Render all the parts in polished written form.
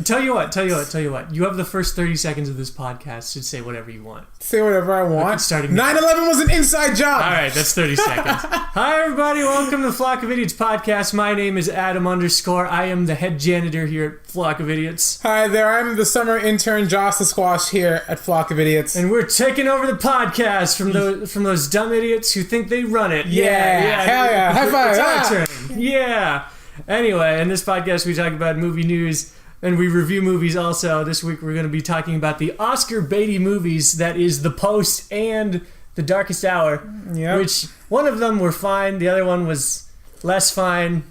Tell you what. You have the first 30 seconds of this podcast to say whatever you want. Say whatever I want. 9/11 was an inside job. All right, that's 30 seconds. Hi, everybody. Welcome to the Flock of Idiots podcast. My name is Adam _. I am the head janitor here at Flock of Idiots. Hi there. I'm the summer intern, Joss the Squash, here at Flock of Idiots. And we're taking over the podcast from those dumb idiots who think they run it. Yeah. Hell yeah. High five. It's our turn. Yeah. Anyway, in this podcast, we talk about movie news. And we review movies also. This week we're going to be talking about the Oscar baity movies that is The Post and The Darkest Hour. Yep. Which one of them were fine, the other one was less fine.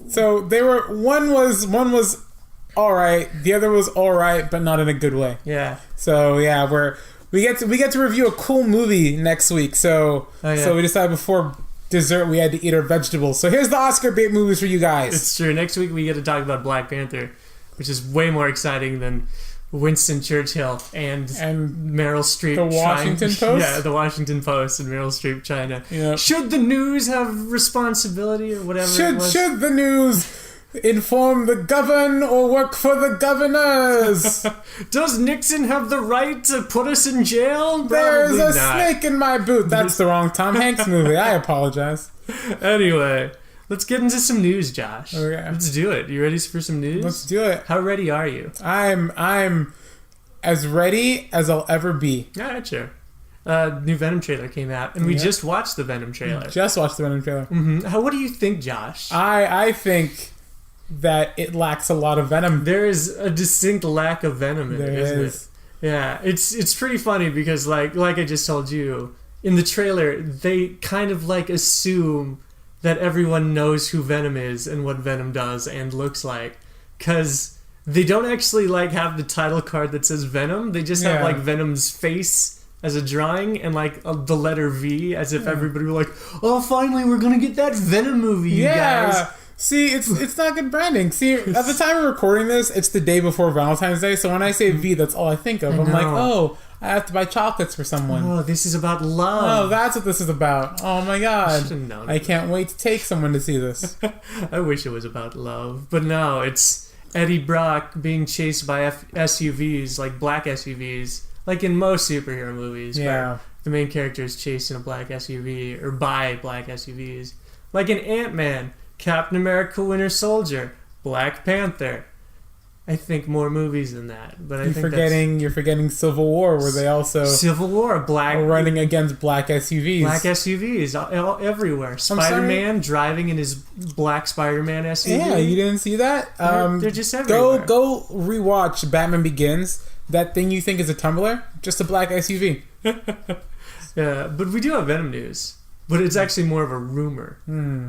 So they were one was all right, the other was all right, but not in a good way. Yeah. So yeah, we get to review a cool movie next week. So so we decided before dessert we had to eat our vegetables. So here's the Oscar bait movies for you guys. It's true. Next week we get to talk about Black Panther, which is way more exciting than Winston Churchill and Meryl Streep. The Washington Post? Yeah, the Washington Post and Meryl Streep China. Yep. Should the news have responsibility or whatever it was? Should the news inform the govern or work for the governors? Does Nixon have the right to put us in jail? There's Probably a not. snake in my boot. That's the wrong Tom Hanks movie. I apologize. Anyway, let's get into some news, Josh. Okay. Let's do it. You ready for some news? Let's do it. How ready are you? I'm as ready as I'll ever be. Yeah, sure. New Venom trailer came out, and we just watched the Venom trailer. Just watched the Venom trailer. Mm-hmm. What do you think, Josh? I think that it lacks a lot of Venom. There is a distinct lack of Venom in it, isn't is. it? Yeah, it's pretty funny because like I just told you, in the trailer, they kind of like assume that everyone knows who Venom is and what Venom does and looks like, because they don't actually like have the title card that says Venom. They just have like Venom's face as a drawing and like the letter V, as if everybody were like, oh, finally we're gonna get that Venom movie, you guys. See, it's not good branding. See, at the time of recording this, it's the day before Valentine's Day, so when I say V, that's all I think of. I'm like, oh, I have to buy chocolates for someone. Oh, this is about love. Oh, that's what this is about. Oh my god. I can't wait to take someone to see this. I wish it was about love. But no, it's Eddie Brock being chased by SUVs, like black SUVs, like in most superhero movies. Yeah. Where the main character is chased in a black SUV, or by black SUVs. Like in Ant-Man, Captain America Winter Soldier, Black Panther. I think more movies than that, but you're forgetting Civil War, where they also Civil War are running against black SUVs. Black SUVs everywhere. Spider-Man driving in his black Spider-Man SUV. Yeah, you didn't see that? They're just everywhere. Go rewatch Batman Begins. That thing you think is a tumbler, just a black SUV. Yeah, but we do have Venom news, but it's actually more of a rumor.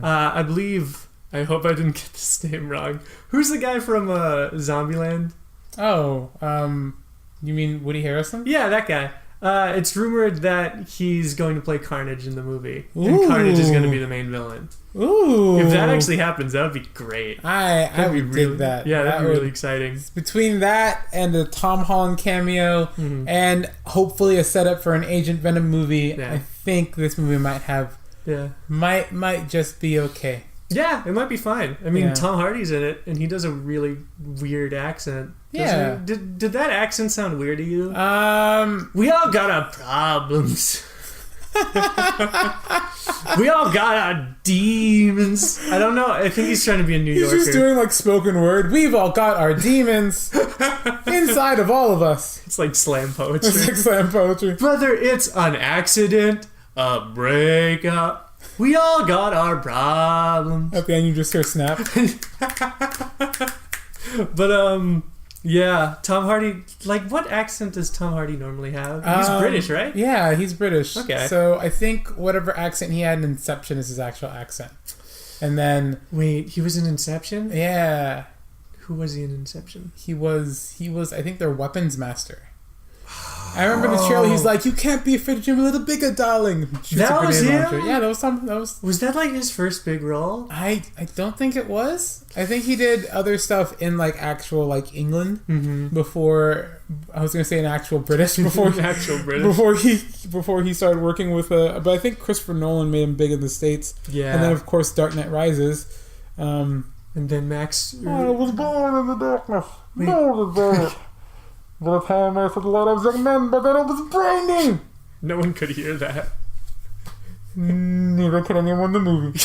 I believe. I hope I didn't get this name wrong. Who's the guy from Zombieland? Oh, you mean Woody Harrelson? Yeah, that guy. It's rumored that he's going to play Carnage in the movie. Ooh. And Carnage is going to be the main villain. Ooh. If that actually happens, that would be great. I would dig that. Yeah, that'd be really exciting. Between that and the Tom Holland cameo and hopefully a setup for an Agent Venom movie, I think this movie might just be okay. Yeah, it might be fine. I mean, Tom Hardy's in it, and he does a really weird accent. Yeah. Did that accent sound weird to you? We all got our problems. We all got our demons. I don't know. I think he's trying to be a New Yorker. He's just doing like spoken word. We've all got our demons inside of all of us. It's like slam poetry. It's like slam poetry. Whether it's an accident, a breakup, we all got our problems. At the end, you just hear snap. But, yeah, Tom Hardy, like, what accent does Tom Hardy normally have? He's British, right? Yeah, he's British. Okay. So I think whatever accent he had in Inception is his actual accent. And then... Wait, he was in Inception? Yeah. Who was he in Inception? He was I think, their weapons master. I remember the trailer. He's like, "You can't be afraid to dream a little bigger, darling." That was him. Launcher. Yeah, that was something. Was that like his first big role? I don't think it was. I think he did other stuff in like actual like England before. I was gonna say in actual British before he started working with but I think Christopher Nolan made him big in the States. Yeah, and then of course Dark Knight Rises. And then Max... I was born in the darkness. No, the By the time I said a lot of young men, but then it was branding. No one could hear that. Neither could anyone in the movie.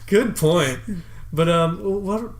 Good point. But what?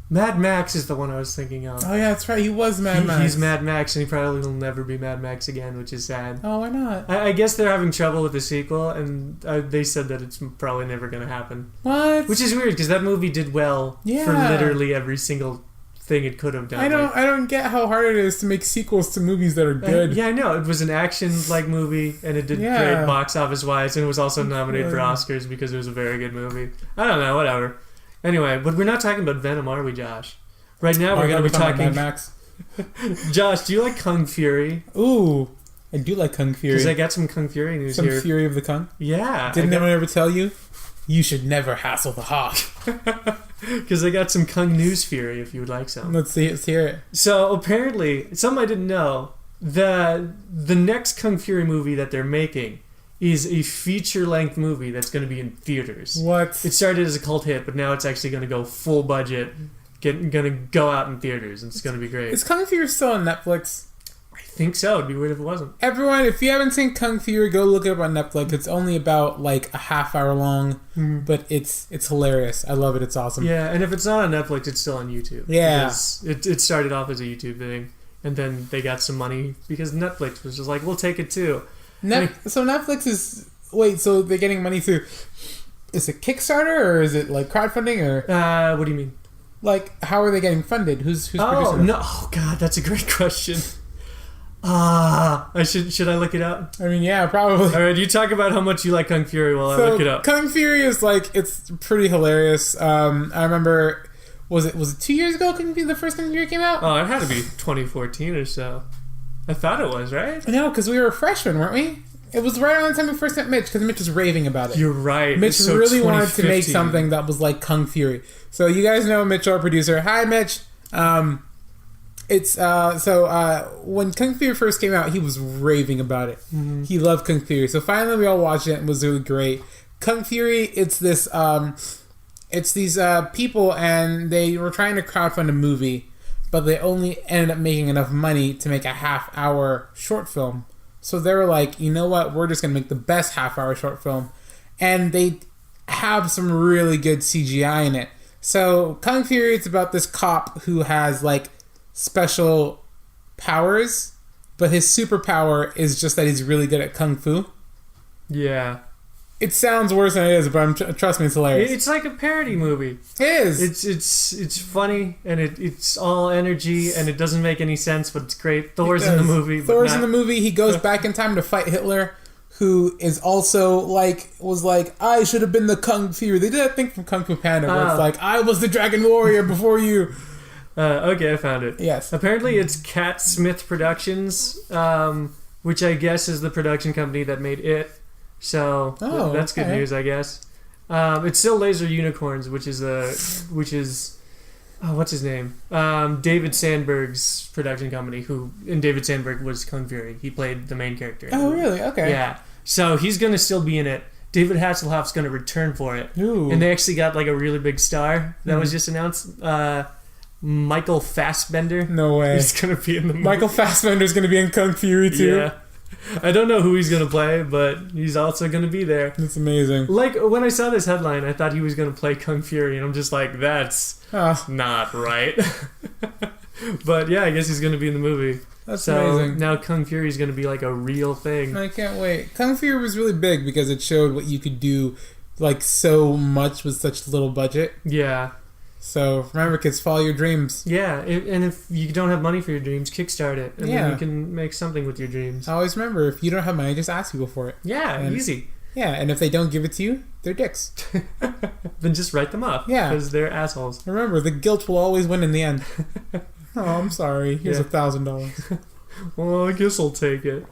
Mad Max is the one I was thinking of. Oh yeah, that's right. He was Mad Max. He's Mad Max, and he probably will never be Mad Max again, which is sad. Oh, why not? I guess they're having trouble with the sequel, and they said that it's probably never going to happen. What? Which is weird because that movie did well for literally every single thing it could have done. I don't get how hard it is to make sequels to movies that are good. Yeah, I know. It was an action-like movie, and it did great box office-wise, and it was also nominated for Oscars because it was a very good movie. I don't know, whatever. Anyway, but we're not talking about Venom, are we, Josh? Right now we're going to be talking... Mad Max. Josh, do you like Kung Fury? Ooh, I do like Kung Fury. Because I got some Kung Fury news here. Some Fury of the Kung? Yeah. Didn't anyone ever tell you? You should never hassle the hawk. Because I got some Kung News Fury, if you would like some. Let's hear it. So, apparently, something I didn't know, the next Kung Fury movie that they're making is a feature-length movie that's going to be in theaters. What? It started as a cult hit, but now it's actually going to go full budget, going to go out in theaters, and it's going to be great. Is Kung Fury still on Netflix? I think so. It'd be weird if it wasn't. Everyone, if you haven't seen Kung Fury, go look it up on Netflix. It's only about like a half hour long, but it's hilarious. I love it. It's awesome. Yeah, and if it's not on Netflix, it's still on YouTube. Yeah. It started off as a YouTube thing, and then they got some money because Netflix was just like, we'll take it too. So Netflix is... Wait, so they're getting money through... Is it Kickstarter, or is it like crowdfunding, or... What do you mean? Like, how are they getting funded? Who's producing it? No. Oh, God, that's a great question. Should I look it up? I mean, yeah, probably. All right, you talk about how much you like Kung Fury while I look it up. Kung Fury is like, it's pretty hilarious. I remember, was it 2 years ago the first Kung Fury came out? Oh, it had to be 2014 or so. I thought it was, right? No, because we were freshmen, weren't we? It was right around the time we first met Mitch, because Mitch was raving about it. You're right. Mitch really wanted to make something that was like Kung Fury. So you guys know Mitch, our producer. Hi, Mitch. When Kung Fury first came out, he was raving about it. Mm-hmm. He loved Kung Fury. So finally we all watched it, and it was really great. Kung Fury, it's this, it's these people, and they were trying to crowdfund a movie, but they only ended up making enough money to make a half-hour short film. So they were like, you know what? We're just going to make the best half-hour short film. And they have some really good CGI in it. So Kung Fury, it's about this cop who has, like, special powers, but his superpower is just that he's really good at Kung Fu. Yeah. It sounds worse than it is, but trust me, it's hilarious. It's like a parody movie. It is. It's funny, and it's all energy, and it doesn't make any sense, but it's great. Thor's in the movie. Thor's in the movie. He goes back in time to fight Hitler, who is also was like, I should have been the Kung Fury. They did that thing from Kung Fu Panda, where it's like, I was the Dragon Warrior before you. Okay, I found it. Yes. Apparently, it's Cat Smith Productions, which I guess is the production company that made It. So that's good news, I guess. It's still Laser Unicorns, which is what's his name? David Sandberg's production company. And David Sandberg was Kung Fury. He played the main character. Oh, really? Okay. Yeah. So he's gonna still be in it. David Hasselhoff's gonna return for it. Ooh. And they actually got like a really big star that was just announced. Michael Fassbender. No way. He's gonna be in the movie. Michael Fassbender's gonna be in Kung Fury too. Yeah. I don't know who he's going to play, but he's also going to be there. That's amazing. Like, when I saw this headline, I thought he was going to play Kung Fury, and I'm just like, that's not right. But yeah, I guess he's going to be in the movie. That's amazing. Now Kung Fury is going to be like a real thing. I can't wait. Kung Fury was really big because it showed what you could do, like, so much with such little budget. Yeah. So, remember, kids, follow your dreams. Yeah, and if you don't have money for your dreams, kickstart it. And then you can make something with your dreams. Always remember, if you don't have money, just ask people for it. Yeah, easy. Yeah, and if they don't give it to you, they're dicks. Then just write them up. Yeah. Because they're assholes. Remember, the guilt will always win in the end. Oh, I'm sorry. Here's $1,000. Well, I guess I'll take it.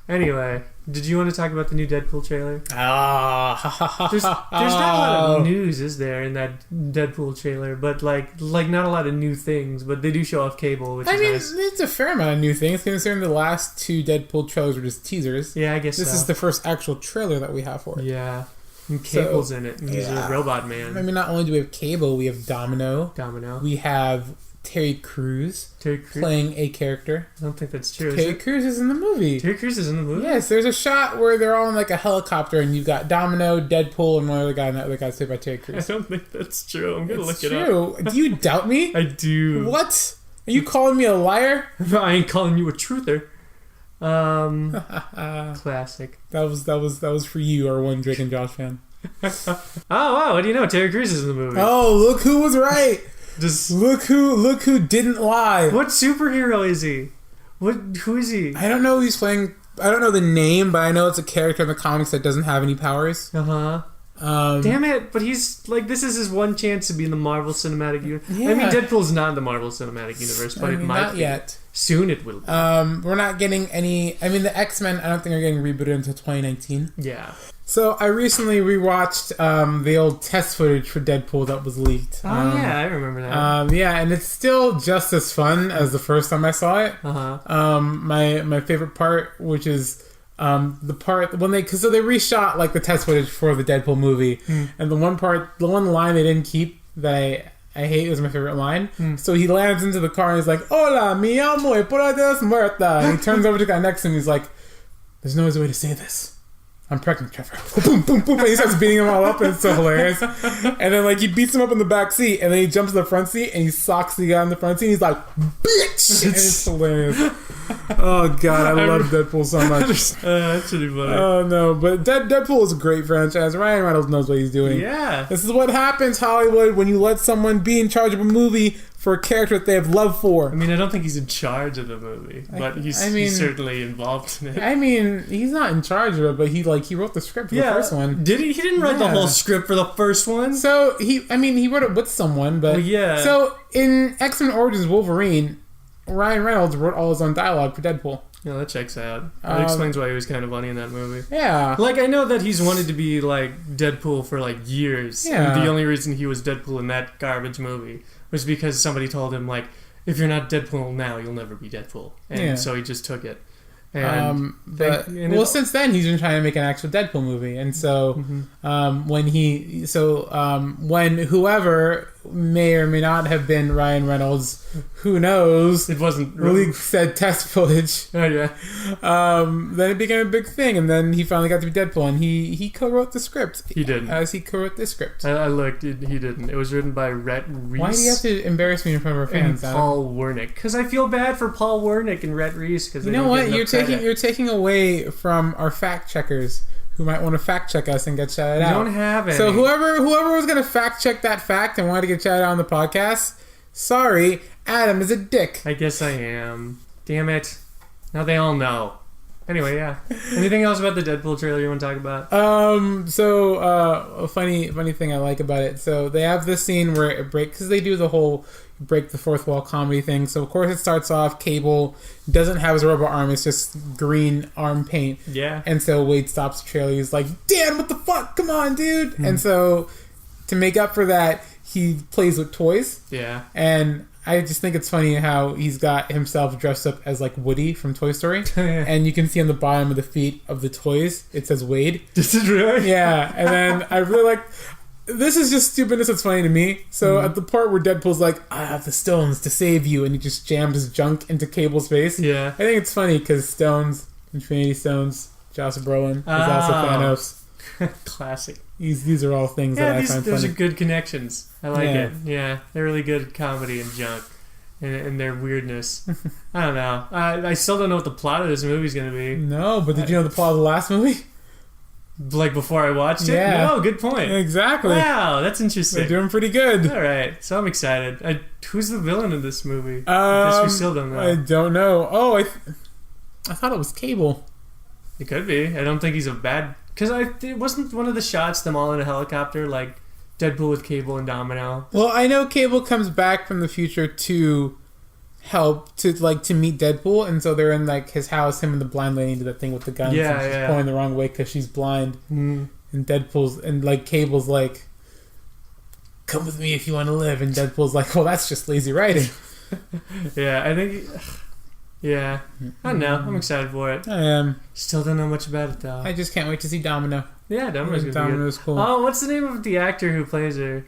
Anyway, did you want to talk about the new Deadpool trailer? There's not a lot of news, is there, in that Deadpool trailer? But like not a lot of new things. But they do show off Cable, which is nice. It's a fair amount of new things, considering the last two Deadpool trailers were just teasers. Yeah, I guess this is the first actual trailer that we have for it. Yeah. And Cable's in it. And he's a robot man. I mean, not only do we have Cable, we have Domino. We have Terry Crews playing a character. I don't think that's true. Terry Crews is in the movie. Terry Crews is in the movie? Yes, there's a shot where they're all in like a helicopter and you've got Domino, Deadpool, and one other guy, and that other guy's played by Terry Crews. I don't think that's true. I'm going to look it up. It's true. Do you doubt me? I do. What? Are you calling me a liar? I ain't calling you a truther. Classic. That was for you, our one Drake and Josh fan. Oh wow! What do you know? Terry Crews is in the movie. Oh, look who was right. Look who didn't lie. What superhero is he? Who is he? I don't know who he's playing. I don't know the name, but I know it's a character in the comics that doesn't have any powers. Damn it! But he's like, this is his one chance to be in the Marvel Cinematic Universe. Yeah. I mean, Deadpool's not in the Marvel Cinematic Universe, but it might not be. Yet. Soon it will be. We're not getting any. I mean, the X-Men, I don't think are getting rebooted until 2019. Yeah. So I recently rewatched the old test footage for Deadpool that was leaked. Oh yeah, I remember that. Yeah, and it's still just as fun as the first time I saw it. My favorite part, which is the part when they reshot like the test footage for the Deadpool movie, and the one line they didn't keep that I hate was my favorite line. So he lands into the car and he's like, "Hola, mi amo y por Dios muerta," and he turns over to the guy next to him. He's like, "There's no other way to say this. I'm pregnant, Trevor." Boom, boom, boom. And he starts beating them all up, and it's so hilarious. And then, like, he beats him up in the back seat, and then he jumps in the front seat, and he socks the guy in the front seat, and he's like, "Bitch!" And it's hilarious. Oh, God, I love Deadpool so much. That's pretty funny. Oh, no. But Deadpool is a great franchise. Ryan Reynolds knows what he's doing. Yeah. This is what happens, Hollywood, when you let someone be in charge of a movie for a character that they have love for. I mean, I don't think he's in charge of the movie, but he's certainly involved in it. I mean, he's not in charge of it, but he wrote the script for the first one. Did he? He didn't write the whole script for the first one. So he wrote it with someone, but So in X-Men Origins Wolverine, Ryan Reynolds wrote all his own dialogue for Deadpool. Yeah, that checks out. That explains why he was kind of funny in that movie. Yeah. Like, I know that he's wanted to be, like, Deadpool for, like, years. Yeah. And the only reason he was Deadpool in that garbage movie was because somebody told him, like, if you're not Deadpool now, you'll never be Deadpool. And so he just took it. And since then he's been trying to make an actual Deadpool movie, and so when whoever may or may not have been Ryan Reynolds, who knows? It wasn't really said test footage. Oh yeah. Then it became a big thing, and then he finally got to be Deadpool, and he co-wrote the script. He didn't. He co-wrote this script. I looked. He didn't. It was written by Rhett Reese. Why do you have to embarrass me in front of our fans? And Paul Wernick, because I feel bad for Paul Wernick and Rhett Reese. Because you know what? You're taking away from our fact checkers who might want to fact check us and get shouted out. We don't have any. So whoever was going to fact check that fact and wanted to get shouted out on the podcast, sorry, Adam is a dick. I guess I am. Damn it. Now they all know. Anyway, yeah. Anything else about the Deadpool trailer you want to talk about? A funny thing I like about it. So they have this scene where it breaks, because they do the whole break the fourth wall comedy thing. So of course it starts off, Cable doesn't have his robot arm, it's just green arm paint. Yeah. And so Wade stops the trailer, he's like, "Dan, what the fuck? Come on, dude." And so to make up for that, he plays with toys. Yeah. And I just think it's funny how he's got himself dressed up as like Woody from Toy Story. And you can see on the bottom of the feet of the toys, it says Wade. This is really? Yeah. And then I really like, this is just stupidness that's funny to me. So at the part where Deadpool's like, "I have the stones to save you," and he just jams his junk into Cable's face. Yeah. I think it's funny because Stones, Infinity Stones, Joss Brolin, is also Thanos. Classic. These are all things that I find funny. Those are good connections. I like it. Yeah, they're really good at comedy and junk and their weirdness. I don't know. I still don't know what the plot of this movie is going to be. No, but did you know the plot of the last movie? Like before I watched it? Yeah. No, good point. Exactly. Wow, that's interesting. They're doing pretty good. All right, so I'm excited. Who's the villain in this movie? I guess we still don't know. I don't know. Oh, I thought it was Cable. It could be. I don't think he's a bad... Because it wasn't one of the shots them all in a helicopter, like Deadpool with Cable and Domino. Well, I know Cable comes back from the future to help to meet Deadpool, and so they're in like his house. Him and the blind lady do that thing with the guns. Yeah, and she's pulling the wrong way because she's blind. And Deadpool's and like Cable's like, "Come with me if you want to live," and Deadpool's like, "Well, that's just lazy writing." Yeah, I think Yeah. I don't know. I'm excited for it. I am. Still don't know much about it, though. I just can't wait to see Domino. Yeah, Domino's gonna be good. Domino's cool. Oh, what's the name of the actor who plays her?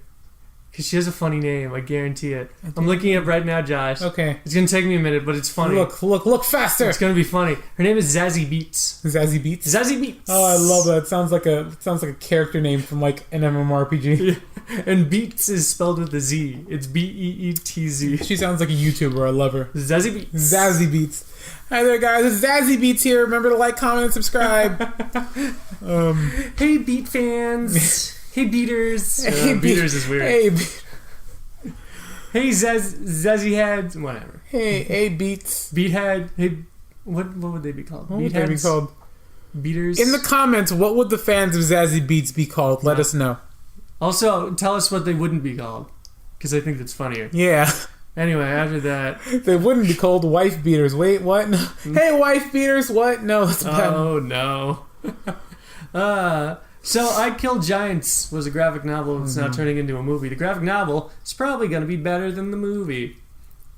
Because she has a funny name, I guarantee it. I'm looking it up right now, Josh. Okay. It's gonna take me a minute, but it's funny. Look faster! It's gonna be funny. Her name is Zazie Beetz. Zazie Beetz? Zazie Beetz. Oh, I love that. It sounds like a character name from like an MMORPG. Yeah. And Beetz is spelled with a Z. It's Beetz. She sounds like a YouTuber. I love her. Zazie Beetz. Zazie Beetz. Hi there, guys. It's Zazie Beetz here. Remember to like, comment, and subscribe. Hey, Beat fans. Hey, Beaters. Beaters is weird. Hey, Zazzy Heads. Whatever. Hey, Beats. Beathead. Hey, what would they be called? What would they be called? Beaters. In the comments, what would the fans of Zazie Beetz be called? Let us know. Also, tell us what they wouldn't be called, because I think that's funnier. Yeah. Anyway, after that... They wouldn't be called wife beaters. Wait, what? Hey, wife beaters, what? No, that's bad. Oh, no. So, I Kill Giants was a graphic novel that's now turning into a movie. The graphic novel is probably going to be better than the movie.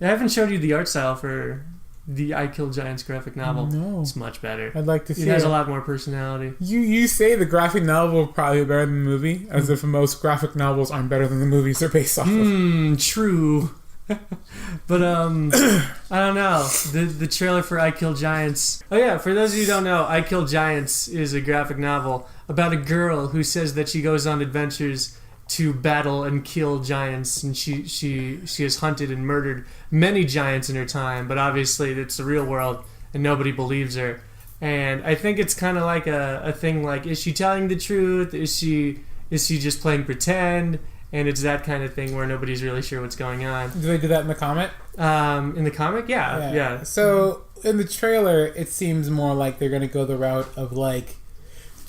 I haven't showed you the art style for the I Kill Giants graphic novel. No. It's much better. I'd like to see it. It has a lot more personality. You say the graphic novel will probably be better than the movie, as if most graphic novels aren't better than the movies they're based off of. True. But I don't know. The trailer for I Kill Giants. Oh yeah, for those of you who don't know, I Kill Giants is a graphic novel about a girl who says that she goes on adventures to battle and kill giants, and she has hunted and murdered many giants in her time, but obviously it's the real world and nobody believes her. And I think it's kind of like a thing like, is she telling the truth? Is she just playing pretend? And it's that kind of thing where nobody's really sure what's going on. Do they do that in the comic? In the comic? Yeah. So, in the trailer, it seems more like they're going to go the route of, like,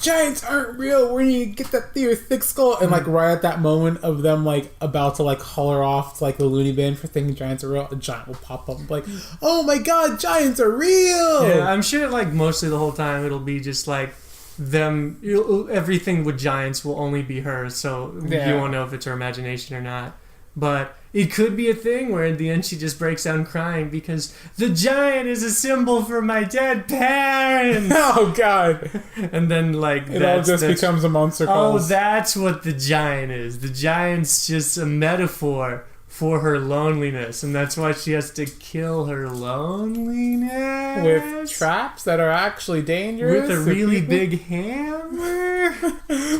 giants aren't real, we're going to get that through your thick skull. And, like, right at that moment of them, like, about to, like, haul her off to, like, the loony bin for thinking giants are real, a giant will pop up and be like, oh my god, giants are real! Yeah, I'm sure, like, mostly the whole time it'll be just, like, everything with giants will only be her, so you won't know if it's her imagination or not. But it could be a thing where in the end she just breaks down crying because the giant is a symbol for my dead parents. Oh god. And then like it all just becomes a monster calls. Oh, that's what the giant is. The giant's just a metaphor for her loneliness, and that's why she has to kill her loneliness with traps that are actually dangerous with a really big hammer.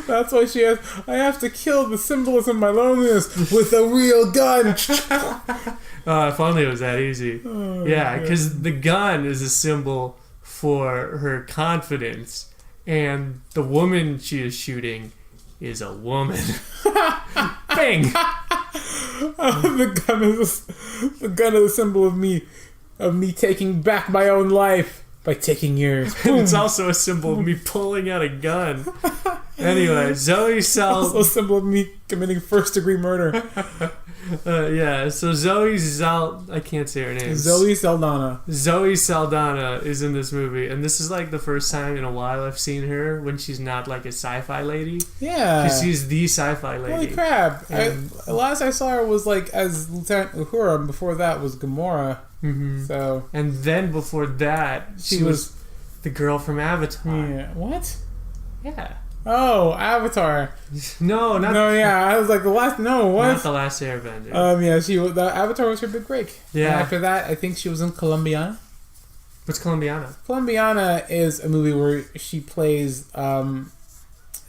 That's why she has. I have to kill the symbolism of my loneliness with a real gun. If only it was that easy. Yeah, because the gun is a symbol for her confidence, and the woman she is shooting is a woman. Bang. The gun is a symbol of me taking back my own life by taking yours. It's also a symbol of me pulling out a gun. Anyway, Zoe sells. Also a symbol of me committing first-degree murder. Yeah, so I can't say her name. Zoe Saldana. Zoe Saldana is in this movie, and this is like the first time in a while I've seen her when she's not like a sci-fi lady. Yeah. Because she's the sci-fi lady. Holy crap. Last I saw her was like as Lieutenant Uhura, and before that was Gamora. Mm-hmm. So. And then before that, she was the girl from Avatar. Yeah. What? Yeah. Oh, Avatar. No, I was like the last. No, what? Not the Last Airbender. The Avatar was her big break. Yeah. And after that, I think she was in Colombiana. What's Colombiana? Colombiana is a movie where she plays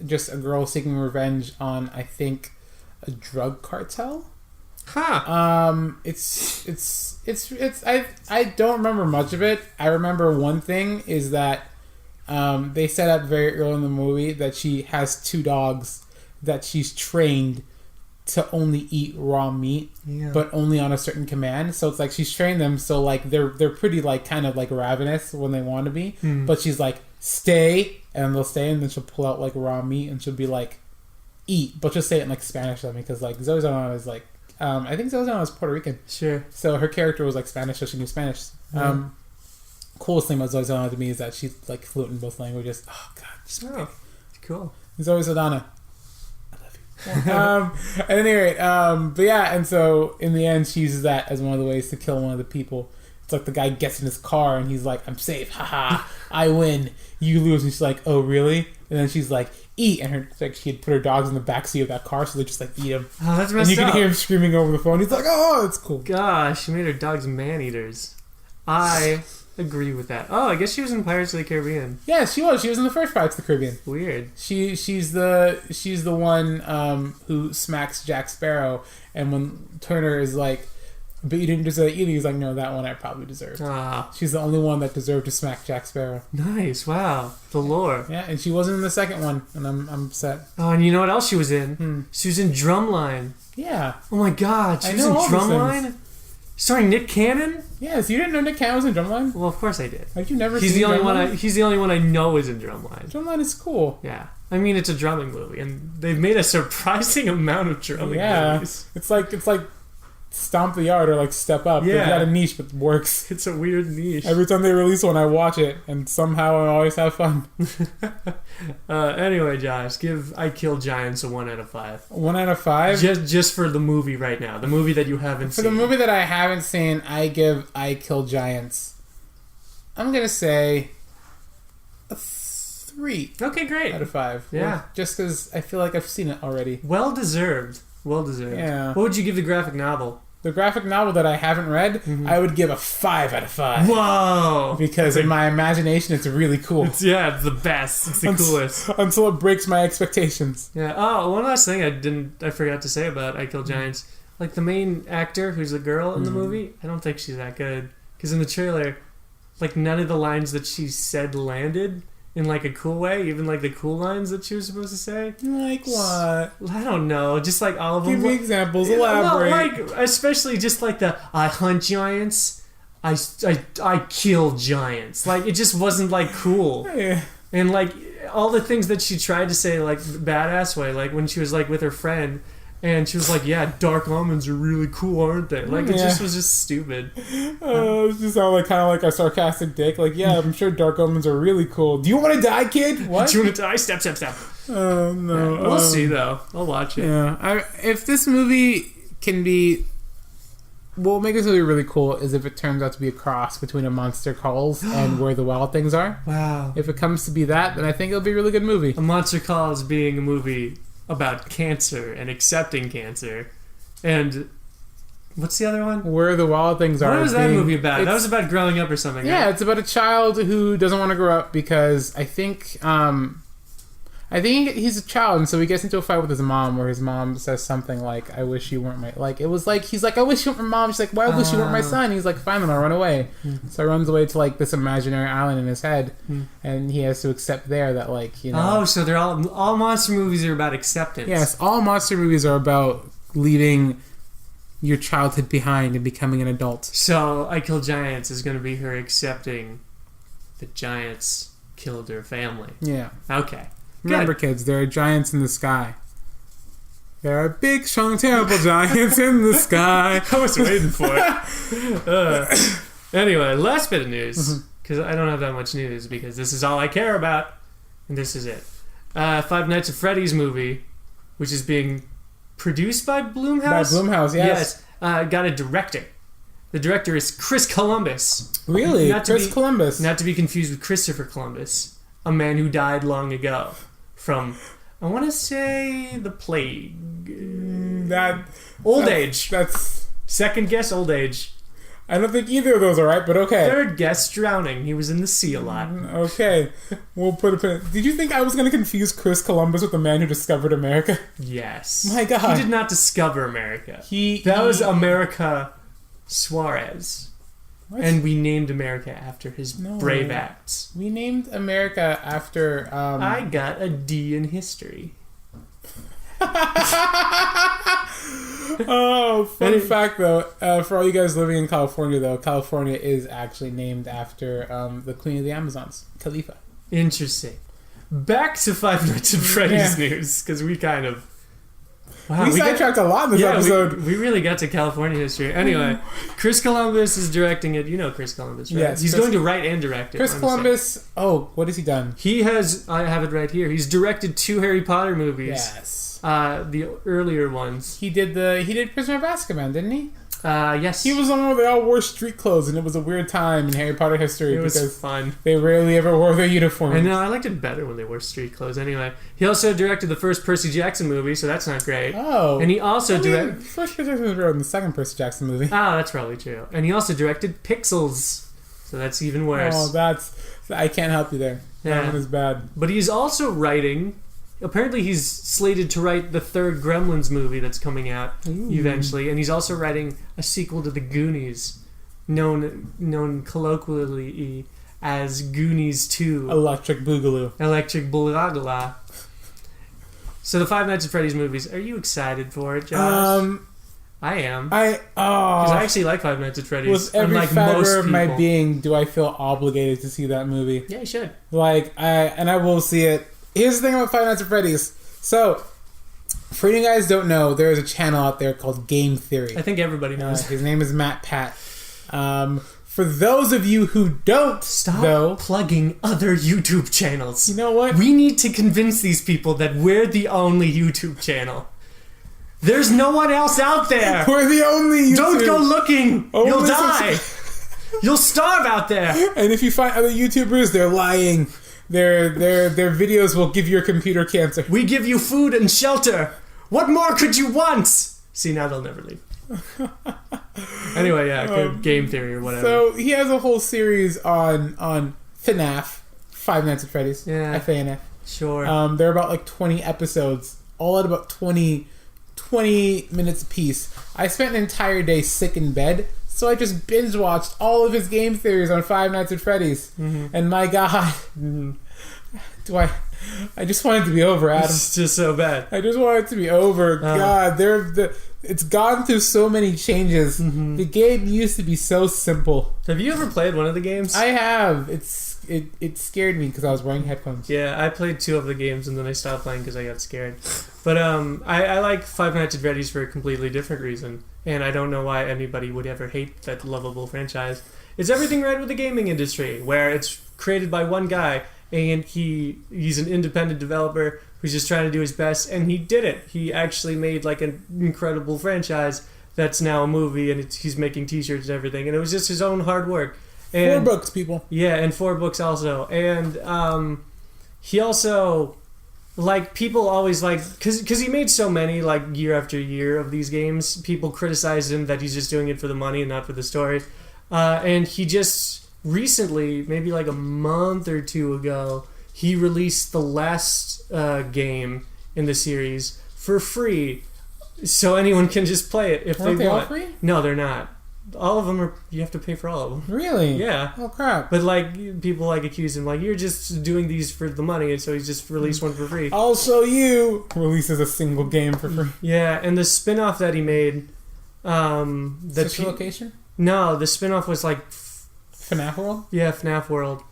just a girl seeking revenge on, I think, a drug cartel. Huh. I don't remember much of it. I remember one thing is that. They set up very early in the movie that she has 2 dogs that she's trained to only eat raw meat, but only on a certain command. So it's like she's trained them so like they're pretty like kind of like ravenous when they want to be, but she's like stay, and they'll stay, and then she'll pull out like raw meat and she'll be like eat, but she'll say it in like Spanish to me because like Zoe Saldana is like I think Zoe Saldana is Puerto Rican. Sure. So her character was like Spanish, so she knew Spanish. Coolest thing about Zoe Saldana to me is that she's like fluent in both languages. Oh god, cool. Zoe Saldana, I love you. At any rate, but yeah, and so in the end, she uses that as one of the ways to kill one of the people It's like the guy gets in his car and he's like, I'm safe, haha, I win, you lose. And she's like, oh really? And then she's like, eat. And her, like, she had put her dogs in the backseat of that car, so they just like eat him. Oh, that's messed And you up. can hear him screaming over the phone. He's like, oh, it's cool. Gosh, she made her dogs man-eaters. I agree with that. Oh, I guess she was in Pirates of the Caribbean. Yeah, she was. She was in the first Pirates of the Caribbean. Weird. She's the one who smacks Jack Sparrow, and when Turner is like, but you didn't deserve eating, he's like, no, that one I probably deserved. Ah, She's the only one that deserved to smack Jack Sparrow. nice. Wow. The lore. Yeah, and she wasn't in the second one, and I'm upset. Oh, and you know what else she was in? She was in Drumline. Yeah. Oh my god, she I was in know all these Drumline? Starring Nick Cannon? Yes, you didn't know Nick Cannon was in Drumline? Well, of course I did. Have you never He's seen the only Drumline? he's the only one I know is in Drumline. Drumline is cool. Yeah. I mean, it's a drumming movie, and they've made a surprising amount of drumming movies. It's like Stomp the Yard or like Step Up. Yeah. They've got a niche, but it works. It's a weird niche. Every time they release one, I watch it, and somehow I always have fun. Anyway, Josh, give I Kill Giants a 1 out of 5. 1 out of 5? Just for the movie right now. The movie that you haven't For seen. the movie that I haven't seen, I give I Kill Giants, I'm going to say a 3 Okay, great. out of 5. Yeah. Well, just because I feel like I've seen it already. Well deserved. Well deserved. Yeah. What would you give the graphic novel? The graphic novel that I haven't read, I would give a 5 out of 5. Whoa! Because in my imagination, it's really cool. It's the best. It's the coolest. Until it breaks my expectations. Yeah. Oh, one last thing I forgot to say about I Kill Giants. Like the main actor, who's the girl in the movie, I don't think she's that good. Because in the trailer, like none of the lines that she said landed in like a cool way. Even like the cool lines that she was supposed to say. Like what? I don't know. Just like all of them. Give me examples. Elaborate. Well, like especially just like the I hunt giants. I kill giants. Like it just wasn't like cool. Yeah. And like all the things that she tried to say like badass way, like when she was like with her friend and she was like, yeah, dark almonds are really cool, aren't they? Like it just was just stupid. It just sounded like kind of like a sarcastic dick. Like, yeah, I'm sure dark almonds are really cool. Do you want to die, kid? What? Do you want to die? Step. Oh no. We'll see though. I'll watch it. Yeah. If this movie can be, what will make this movie really cool is if it turns out to be a cross between A Monster Calls and Where the Wild Things Are. Wow. If it comes to be that, then I think it'll be a really good movie. A Monster Calls being a movie about cancer and accepting cancer. And what's the other one? Where the Wild Things Are. What was that movie about? That was about growing up or something. Yeah, right? it's about a child who doesn't want to grow up because I think he's a child, and so he gets into a fight with his mom where his mom says something like, I wish you weren't my... Like, it was like, he's like, I wish you weren't my mom. She's like, why wish you weren't my son? He's like, fine, then I'll run away. So he runs away to, like, this imaginary island in his head, and he has to accept there that, like, you know... Oh, so they're all monster movies are about acceptance. Yes, all monster movies are about leaving your childhood behind and becoming an adult. So I Kill Giants is going to be her accepting that giants killed her family. Yeah. Okay. Remember, kids, there are giants in the sky. There are big, strong, terrible giants in the sky. I was waiting for it. Anyway, last bit of news, because I don't have that much news, because this is all I care about, and this is it. Five Nights at Freddy's movie, which is being produced by Blumhouse? By Blumhouse, yes. Got a director. The director is Chris Columbus. Really? Chris Columbus? Not to be confused with Christopher Columbus, a man who died long ago from, I want to say, the plague. Old age. That's... Second guess, old age. I don't think either of those are right, but okay. Third guess, drowning. He was in the sea a lot. Okay. We'll put a pin. Did you think I was going to confuse Chris Columbus with the man who discovered America? Yes. My God. He did not discover America. That was America Suarez. What? And we named America after his brave acts. We named America after... I got a D in history. Oh, fun fact though, for all you guys living in California though, California is actually named after the Queen of the Amazons, Khalifa. Interesting. Back to Five Nights at Freddy's news, because we kind of... Wow, we sidetracked a lot in this episode. We really got to California history. Anyway, Chris Columbus is directing it. You know Chris Columbus, right? Yes. He's going to write and direct it. Chris Columbus, what has he done? He has, I have it right here, he's directed 2 Harry Potter movies. Yes. The earlier ones. He did Prisoner of Azkaban, didn't he? Yes. He was the one where they all wore street clothes, and it was a weird time in Harry Potter history. It was fun. They rarely ever wore their uniforms. I know, I liked it better when they wore street clothes anyway. He also directed the first Percy Jackson movie, so that's not great. Oh. And he also directed... First Percy Jackson was in the second Percy Jackson movie. Oh, that's probably true. And he also directed Pixels, so that's even worse. Oh, I can't help you there. Yeah. That one is bad. But he's also writing... Apparently he's slated to write the third Gremlins movie that's coming out eventually. And he's also writing a sequel to The Goonies, known colloquially as Goonies 2. Electric Boogaloo. So the Five Nights at Freddy's movies, are you excited for it, Josh? I am. Because I actually like Five Nights at Freddy's. With every fiber of my being, do I feel obligated to see that movie? Yeah, you should. I will see it. Here's the thing about Five Nights at Freddy's. So, for you guys don't know, there is a channel out there called Game Theory. I think everybody knows. His name is Matt Pat. For those of you who don't Stop plugging other YouTube channels. You know what? We need to convince these people that we're the only YouTube channel. There's no one else out there. We're the only YouTube. Don't go looking. You'll die. You'll starve out there. And if you find other YouTubers, they're lying. Their videos will give your computer cancer. We give you food and shelter. What more could you want? See, now they'll never leave. Anyway, yeah, Game Theory or whatever. So he has a whole series on FNAF, Five Nights at Freddy's. Yeah. FANF. Sure. They're about like 20 episodes, all at about 20 minutes apiece. I spent an entire day sick in bed, so I just binge watched all of his game theories on Five Nights at Freddy's. Mm-hmm. And my God, I just want it to be over, Adam. It's just so bad. I just want it to be over. God, it's gone through so many changes. Mm-hmm. The game used to be so simple. Have you ever played one of the games? I have. It scared me because I was wearing headphones. Yeah, I played 2 of the games and then I stopped playing because I got scared. But I like Five Nights at Freddy's for a completely different reason. And I don't know why anybody would ever hate that lovable franchise. It's everything right with the gaming industry, where it's created by one guy and he's an independent developer who's just trying to do his best, and he did it. He actually made like an incredible franchise that's now a movie, and he's making t-shirts and everything, and it was just his own hard work. And 4 books, people. Yeah, and 4 books also. And he also, like, people always like, because he made so many, like, year after year of these games, people criticize him that he's just doing it for the money and not for the story. And he just recently, maybe like a month or 2 ago, he released the last game in the series for free, so anyone can just play it if they want. All free? No, they're not. All of them are. You have to pay for all of them. Really? Yeah. Oh crap! But like people like accuse him, like you're just doing these for the money, and so he's just released one for free. Also, you releases a single game for free. Yeah, and the spin-off that he made, Social Location? No, the spin-off was like FNAF World. Yeah, FNAF World.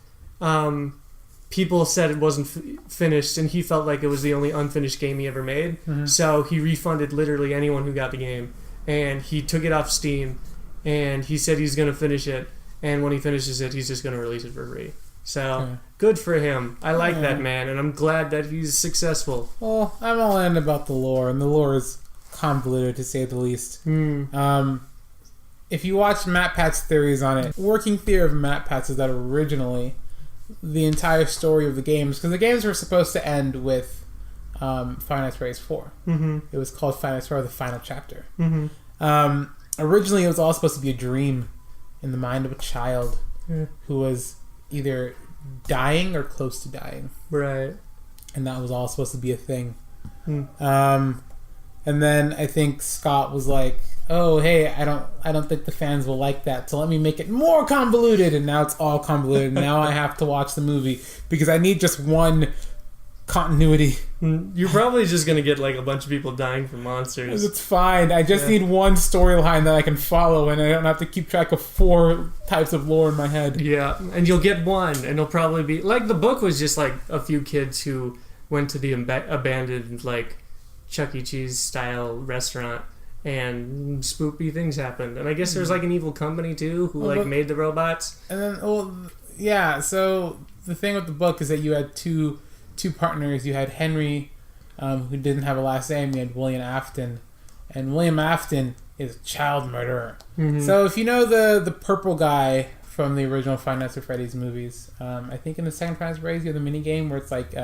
People said it wasn't finished, and he felt like it was the only unfinished game he ever made. Mm-hmm. So he refunded literally anyone who got the game, and he took it off Steam, and he said he's going to finish it, and when he finishes it, he's just going to release it for free. So, good for him. I like that man, and I'm glad that he's successful. Well, I'm all in about the lore, and the lore is convoluted, to say the least. If you watch Matt Pat's theories on it, working theory of Matt Pat's is that originally the entire story of the games, because the games were supposed to end with Five Nights at Freddy's 4. Mm-hmm. It was called Five Nights at Freddy's: The Final Chapter. Mm-hmm. Originally, it was all supposed to be a dream in the mind of a child who was either dying or close to dying. Right. And that was all supposed to be a thing. And then I think Scott was like, "Oh, hey, I don't think the fans will like that, so let me make it more convoluted." And now it's all convoluted. Now I have to watch the movie because I need just one continuity. You're probably just gonna get like a bunch of people dying from monsters. It's fine. I just need one storyline that I can follow, and I don't have to keep track of 4 types of lore in my head. Yeah, and you'll get one, and it'll probably be like the book was just like a few kids who went to the abandoned like Chuck E. Cheese style restaurant, and spoopy things happened. And I guess there's like an evil company too who made the robots. And then so the thing with the book is that you had two partners. You had Henry, who didn't have a last name. You had William Afton, and William Afton is a child murderer. Mm-hmm. So if you know the purple guy from the original Five Nights at Freddy's movies, I think in the second Five Nights at Freddy's, you have the mini game where it's like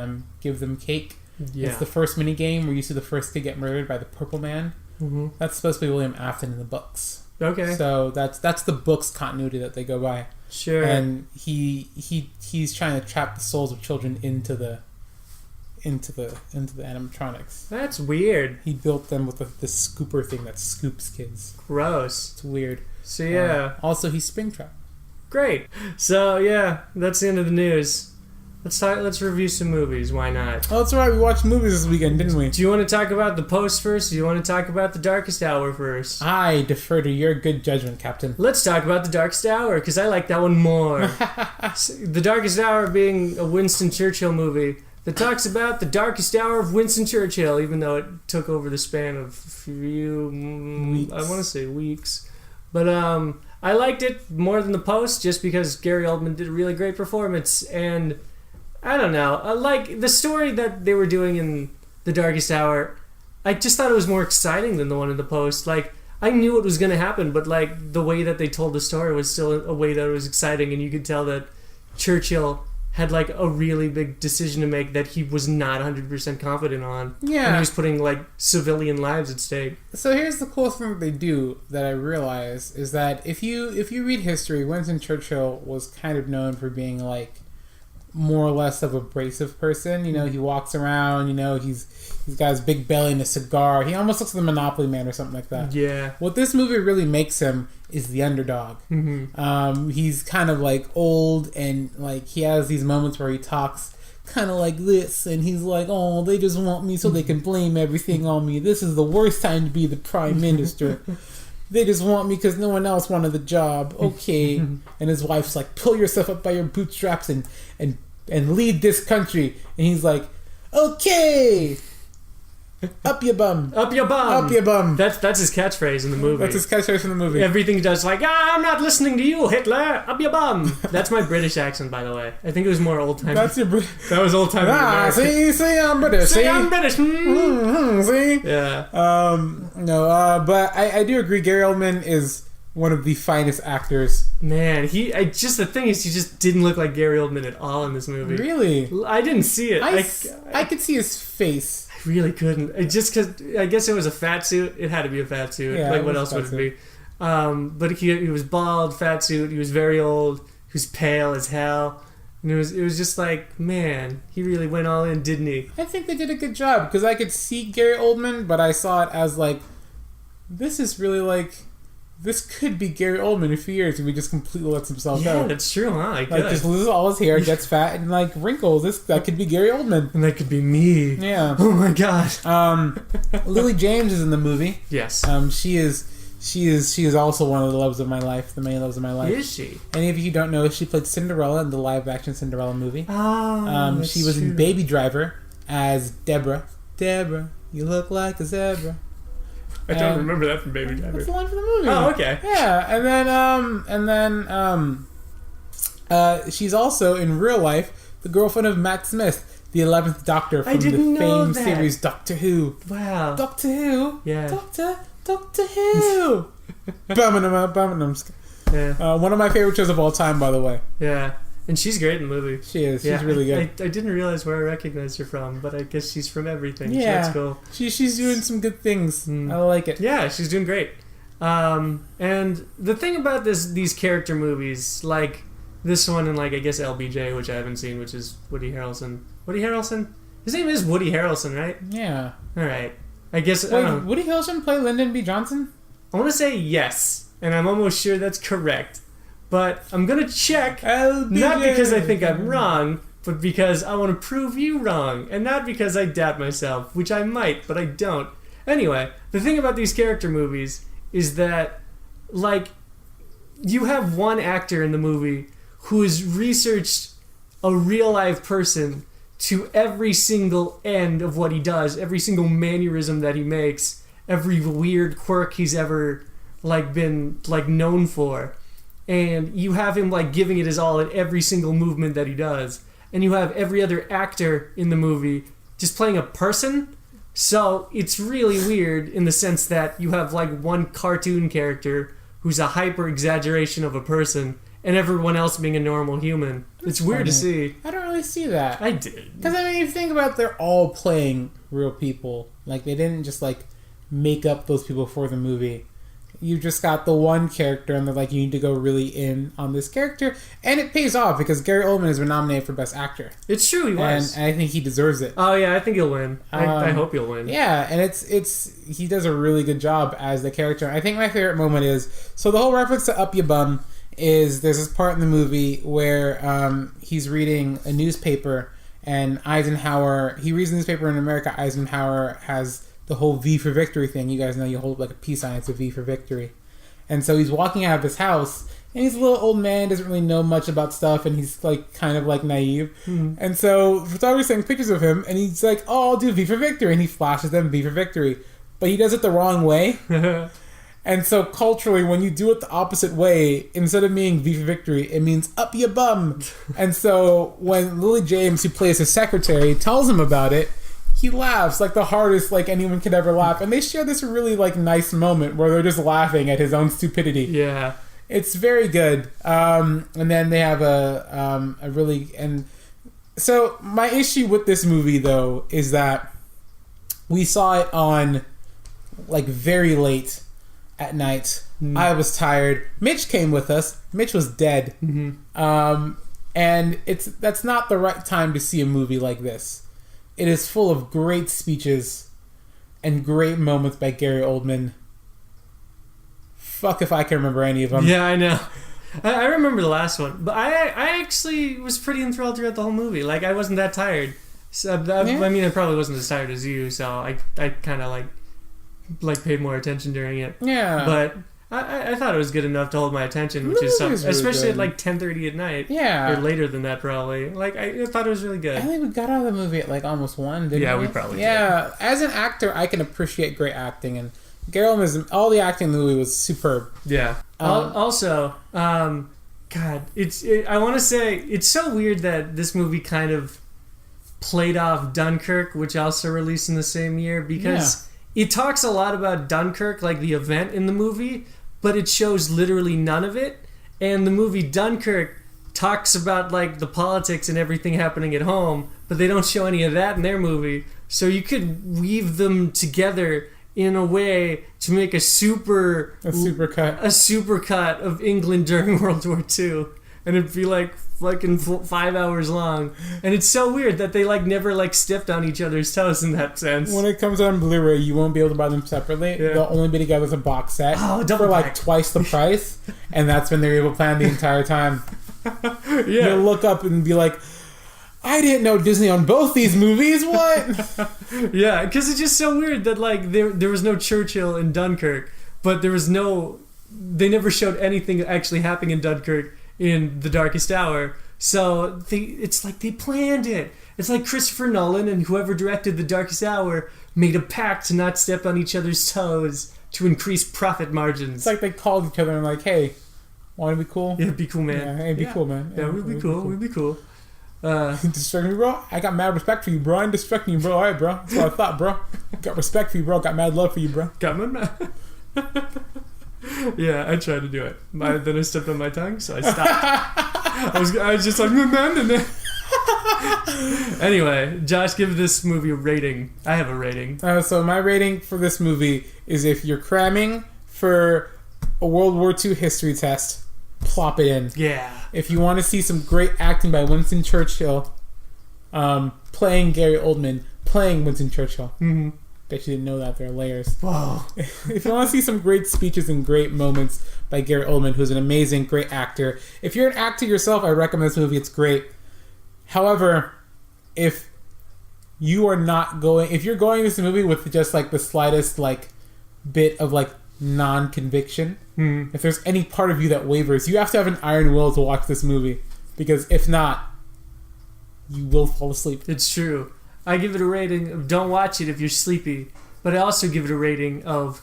give them cake. Yeah. It's the first mini game where you see the first kid get murdered by the purple man. Mm-hmm. That's supposed to be William Afton in the books. Okay. So that's the book's continuity that they go by. Sure. And he's trying to trap the souls of children into the animatronics. That's weird. He built them with the scooper thing that scoops kids. Gross. It's weird. So yeah. Also, he's Springtrap. Great. So yeah, that's the end of the news. Let's review some movies. Why not? Oh, that's right. We watched movies this weekend, didn't we? Do you want to talk about The Post first? Or do you want to talk about The Darkest Hour first? I defer to your good judgment, Captain. Let's talk about The Darkest Hour, because I like that one more. The Darkest Hour being a Winston Churchill movie that talks about the darkest hour of Winston Churchill, even though it took over the span of a few weeks. I want to say weeks. But I liked it more than The Post just because Gary Oldman did a really great performance. And I don't know, like the story that they were doing in The Darkest Hour, I just thought it was more exciting than the one in The Post. Like, I knew it was going to happen, but like the way that they told the story was still a way that was exciting, and you could tell that Churchill had like a really big decision to make that he was not 100% confident on. Yeah. And he was putting like civilian lives at stake. So here's the cool thing that they do that I realize is that if you read history, Winston Churchill was kind of known for being like more or less of an abrasive person. You know, he walks around, you know, he's got his big belly and a cigar. He almost looks like the Monopoly Man or something like that. Yeah. What this movie really makes him is the underdog. Mm-hmm. He's kind of like old, and like he has these moments where he talks kind of like this, and he's like, oh, they just want me so they can blame everything on me. This is the worst time to be the prime minister. They just want me because no one else wanted the job. Okay. And his wife's like, pull yourself up by your bootstraps and lead this country. And he's like, okay. Up your bum. Up your bum. Up your bum. That's his catchphrase in the movie. That's his catchphrase in the movie. Everything he does like, I'm not listening to you, Hitler. Up your bum. That's my British accent, by the way. I think it was more old time. That's your That was old time. See, I'm British. See, I'm British. See? Yeah. But I do agree. Gary Oldman is one of the finest actors. Man, the thing is, he just didn't look like Gary Oldman at all in this movie. Really? I didn't see it. I could see his face. I really couldn't. It just because I guess it was a fat suit. It had to be a fat suit. Yeah, like what else would it be? But he was bald, fat suit. He was very old. He was pale as hell. And it was just like, man, he really went all in, didn't he? I think they did a good job because I could see Gary Oldman, but I saw it as like, this is really like, this could be Gary Oldman in a few years if he just completely lets himself out. Yeah, that's true, huh? Like, just loses all his hair, gets fat, and like wrinkles. That could be Gary Oldman. And that could be me. Yeah. Oh my god. Lily James is in the movie. Yes. She is also one of the loves of my life, the main loves of my life. Is she? Any of you who don't know, she played Cinderella in the live-action Cinderella movie. Oh, she was in Baby Driver as Deborah. Deborah, you look like a zebra. I don't remember that from Baby Driver. That's the line from the movie. Oh, okay. Yeah, and then she's also in real life the girlfriend of Matt Smith, the 11th Doctor from the famed series Doctor Who. Wow. Doctor Who. Yeah. Doctor Who. Yeah. One of my favorite shows of all time, by the way. Yeah. And she's great in the movie. She is. She's really good. I didn't realize where I recognized her from, but I guess she's from everything. Yeah. So that's cool. She's doing some good things. I like it. Yeah, she's doing great. And the thing about these character movies, like this one and like I guess LBJ, which I haven't seen, which is Woody Harrelson. Woody Harrelson? His name is Woody Harrelson, right? Yeah. All right. I guess. Wait, Woody Harrelson play Lyndon B. Johnson? I want to say yes, and I'm almost sure that's correct. But I'm going to check, not because I think I'm wrong, but because I want to prove you wrong, and not because I doubt myself, which I might, but I don't. Anyway, the thing about these character movies is that, like, you have one actor in the movie who has researched a real-life person to every single end of what he does, every single mannerism that he makes, every weird quirk he's ever, like, been, like, known for. And you have him like giving it his all at every single movement that he does. And you have every other actor in the movie just playing a person. So it's really weird in the sense that you have like one cartoon character who's a hyper exaggeration of a person, and everyone else being a normal human. It's weird to see. I don't really see that. I did. Because, I mean, if you think about it, they're all playing real people. Like, they didn't just, like, make up those people for the movie. You just got the one character, and they're like, you need to go really in on this character. And it pays off, because Gary Oldman has been nominated for Best Actor. It's true, he was. And I think he deserves it. Oh, yeah, I think he'll win. I hope he'll win. Yeah, and he does a really good job as the character. I think my favorite moment is, so the whole reference to Up Ya Bum is there's this part in the movie where he's reading a newspaper, and he reads the newspaper in America. Eisenhower has the whole V for victory thing. You guys know you hold like a peace sign, it's a V for victory. And so he's walking out of his house, and he's a little old man, doesn't really know much about stuff, and he's like kind of like naive. Mm-hmm. And so the photographer's taking pictures of him, and he's like, oh, I'll do V for victory, and he flashes them V for victory. But he does it the wrong way. And so culturally, when you do it the opposite way, instead of meaning V for victory, it means up ya bum. And so when Lily James, who plays his secretary, tells him about it, he laughs like the hardest like anyone could ever laugh. And they share this really like nice moment where they're just laughing at his own stupidity. Yeah. It's very good. And then they have a really... And so my issue with this movie, though, is that we saw it on like very late at night. I was tired. Mitch came with us. Mitch was dead. Mm-hmm. And that's not the right time to see a movie like this. It is full of great speeches and great moments by Gary Oldman. Fuck if I can remember any of them. Yeah, I know. I remember the last one, but I actually was pretty enthralled throughout the whole movie. Like, I wasn't that tired. So, I mean, I probably wasn't as tired as you, so I kind of like paid more attention during it. Yeah. But I thought it was good enough to hold my attention, which is something, really especially good. At like 10:30 at night. Yeah. Or later than that, probably. Like, I thought it was really good. I think we got out of the movie at like almost 1, didn't we? Yeah, we probably did. Yeah. As an actor, I can appreciate great acting, and Gary Oldman, all the acting in the movie was superb. Yeah. Also, God, I want to say, it's so weird that this movie kind of played off Dunkirk, which also released in the same year, because it talks a lot about Dunkirk, like the event in the movie, but it shows literally none of it. And the movie Dunkirk talks about like the politics and everything happening at home, but they don't show any of that in their movie. So you could weave them together in a way to make a super cut of England during World War II, and it'd be like fucking 5 hours long. And it's so weird that they like never like stepped on each other's toes in that sense. When it comes on Blu-ray, you won't be able to buy them separately. Yeah. They'll only be together as a box set for like twice the price, and that's been their evil plan the entire time. Yeah. You'll look up and be like, I didn't know Disney owned both these movies. What? Yeah, because it's just so weird that like there was no Churchill in Dunkirk, but they never showed anything actually happening in Dunkirk in The Darkest Hour. So it's like they planned it. It's like Christopher Nolan and whoever directed The Darkest Hour made a pact to not step on each other's toes to increase profit margins. It's like they called each other and like, hey, want to be cool? Yeah, be cool, man. Yeah, hey, be cool, man. Yeah, we'd be cool. We'd be cool. Disrespecting me, bro? I got mad respect for you, bro. I ain't disrespecting you, bro. Alright, bro. That's what I thought, bro. Got respect for you, bro. Got mad love for you, bro. Got mad. Yeah, I tried to do it. Then I stepped on my tongue, so I stopped. I was just like, man. Anyway, Josh, give this movie a rating. I have a rating. So my rating for this movie is, if you're cramming for a World War II history test, plop it in. Yeah. If you want to see some great acting by Winston Churchill, playing Gary Oldman, playing Winston Churchill. Mm-hmm. Bet you didn't know that. There are layers. Wow. If you want to see some great speeches and great moments by Gary Oldman, who's an amazing, great actor. If you're an actor yourself, I recommend this movie. It's great. However, if you're going to this movie with just like the slightest like bit of like non-conviction, if there's any part of you that wavers, you have to have an iron will to watch this movie, because if not, you will fall asleep. It's true. I give it a rating of don't watch it if you're sleepy, but I also give it a rating of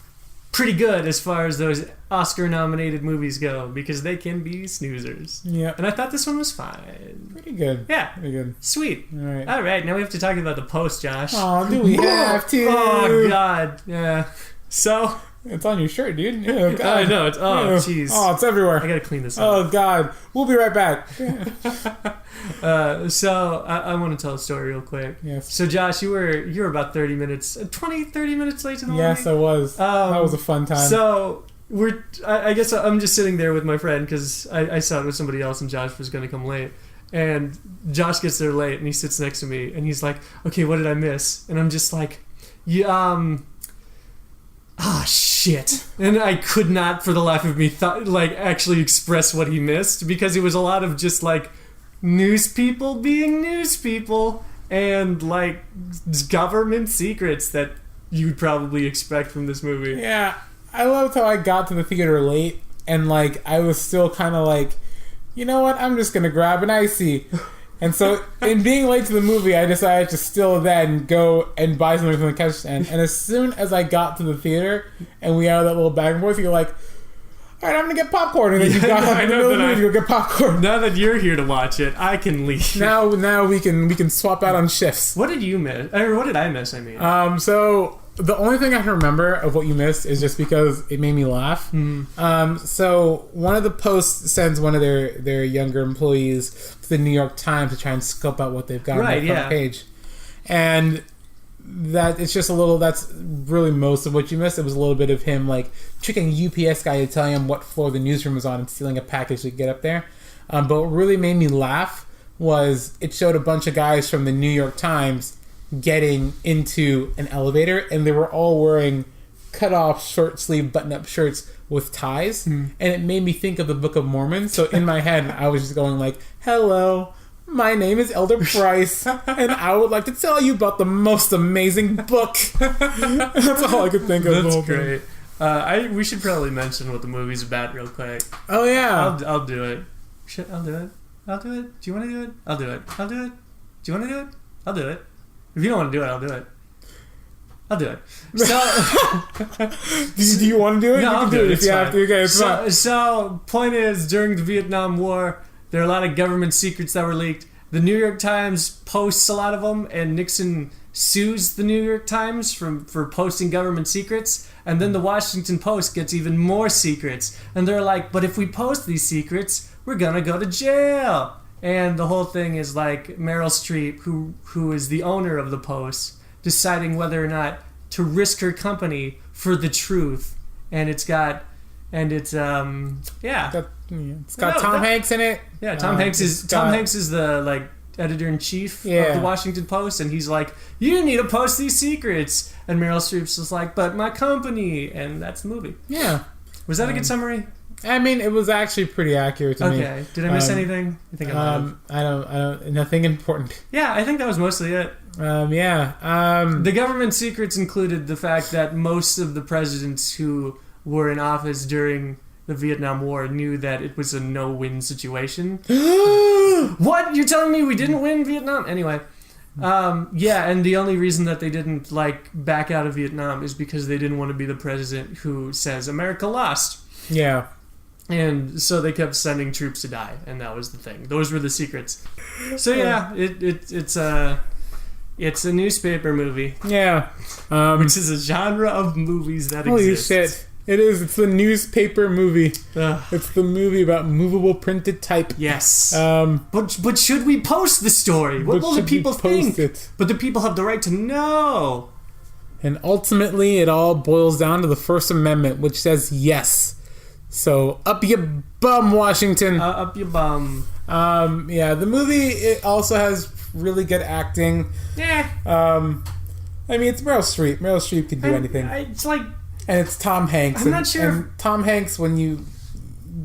pretty good as far as those Oscar-nominated movies go, because they can be snoozers. Yeah. And I thought this one was fine. Pretty good. Yeah. Pretty good. Sweet. All right. Now we have to talk about the post, Josh. Oh, do we have to? Oh, God. Yeah. So... It's on your shirt, dude. Oh, God. I know. It's... Oh, jeez. Oh, it's everywhere. I gotta clean this up. Oh, God. We'll be right back. So I want to tell a story real quick. Yes. So Josh, you were about 30 minutes late to the movie. Yes, I was. That was a fun time. So I guess I'm just sitting there with my friend because I saw it with somebody else and Josh was going to come late. And Josh gets there late and he sits next to me and he's like, okay, what did I miss? And I'm just like, shit. And I could not for the life of me actually express what he missed, because it was a lot of just like news people being news people and like government secrets that you'd probably expect from this movie. Yeah, I loved how I got to the theater late and like I was still kind of like, you know what, I'm just gonna grab an icy. And so, in being late to the movie, I decided to still then go and buy something from the cash stand. And as soon as I got to the theater and we had that little back and forth, you're like, all right, I'm going to get popcorn. And then you got up in the middle of the movie to go get popcorn. Now that you're here to watch it, I can leave. Now we can swap out on shifts. What did you miss? Or what did I miss, I mean? So... The only thing I can remember of what you missed is just because it made me laugh. So one of the posts sends one of their younger employees to the New York Times to try and scope out what they've got on the front page. And that it's just a little, that's really most of what you missed. It was a little bit of him like tricking a UPS guy to tell him what floor the newsroom was on and stealing a package to get up there. But what really made me laugh was it showed a bunch of guys from the New York Times getting into an elevator, and they were all wearing cut-off short sleeve button-up shirts with ties, and it made me think of the Book of Mormon. So in my head I was just going like, hello, my name is Elder Price and I would like to tell you about the most amazing book. That's all I could think of. That's great. We should probably mention what the movie's about real quick. Oh yeah, I'll do it. I'll do it. Do you want to do it? I'll do it. Do you want to do it? I'll do it. If you don't want to do it, I'll do it. I'll do it. So, do you want to do it? No, you I'll can do it if you fine. have to. Okay, it's fine. So, point is, during the Vietnam War, there are a lot of government secrets that were leaked. The New York Times posts a lot of them, and Nixon sues the New York Times for posting government secrets. And then the Washington Post gets even more secrets. And they're like, but if we post these secrets, we're going to go to jail. And the whole thing is like Meryl Streep, who is the owner of the Post, deciding whether or not to risk her company for the truth. And it's got Tom Hanks in it. Yeah, Tom Hanks is the like editor-in-chief of the Washington Post, and he's like, you need to post these secrets. And Meryl Streep's just like, but my company, and that's the movie. Yeah. Was that a good summary? I mean, it was actually pretty accurate to me. Okay. Did I miss anything? I think I don't. Nothing important. Yeah, I think that was mostly it. The government secrets included the fact that most of the presidents who were in office during the Vietnam War knew that it was a no-win situation. What? You're telling me we didn't win Vietnam? Anyway. And the only reason that they didn't back out of Vietnam is because they didn't want to be the president who says America lost. Yeah. And so they kept sending troops to die, and that was the thing. Those were the secrets. So yeah, it's a newspaper movie. Yeah, which is a genre of movies that holy exists. Holy shit! It is. It's the newspaper movie. It's the movie about movable printed type. Yes. But should we post the story? What will the people think? But the people have the right to know. And ultimately, it all boils down to the First Amendment, which says yes. So, up your bum, Washington. Up your bum. The movie, it also has really good acting. Yeah. I mean, it's Meryl Streep. Meryl Streep can do anything. It's like... And it's Tom Hanks. I'm not sure. And Tom Hanks, when you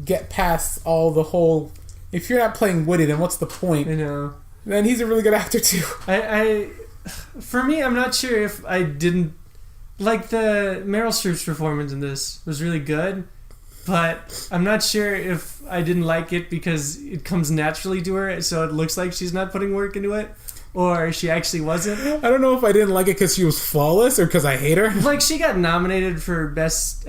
get past all the whole... If you're not playing Woody, then what's the point? I know. Then he's a really good actor, too. For me, I'm not sure if I didn't... Like, the Meryl Streep's performance in this was really good. But I'm not sure if I didn't like it because it comes naturally to her, so it looks like she's not putting work into it, or she actually wasn't. I don't know if I didn't like it because she was flawless or because I hate her. Like, she got nominated for Best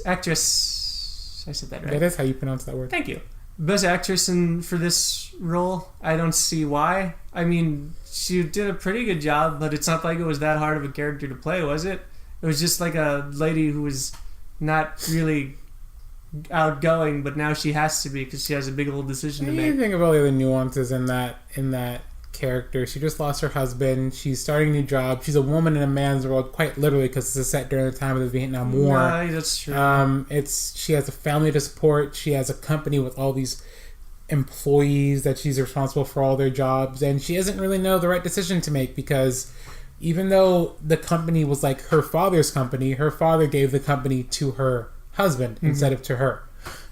actress. I said that right. That is how you pronounce that word. Thank you. Best actress for this role. I don't see why. I mean, she did a pretty good job, but it's not like it was that hard of a character to play, was it? It was just like a lady who was not really outgoing, but now she has to be because she has a big old decision to make. You think of all the other nuances in that character. She just lost her husband. She's starting a new job. She's a woman in a man's world, quite literally, because it's set during the time of the Vietnam War. No, that's true. She has a family to support. She has a company with all these employees that she's responsible for all their jobs, and she doesn't really know the right decision to make because even though the company was like her father's company, her father gave the company to her husband instead of to her.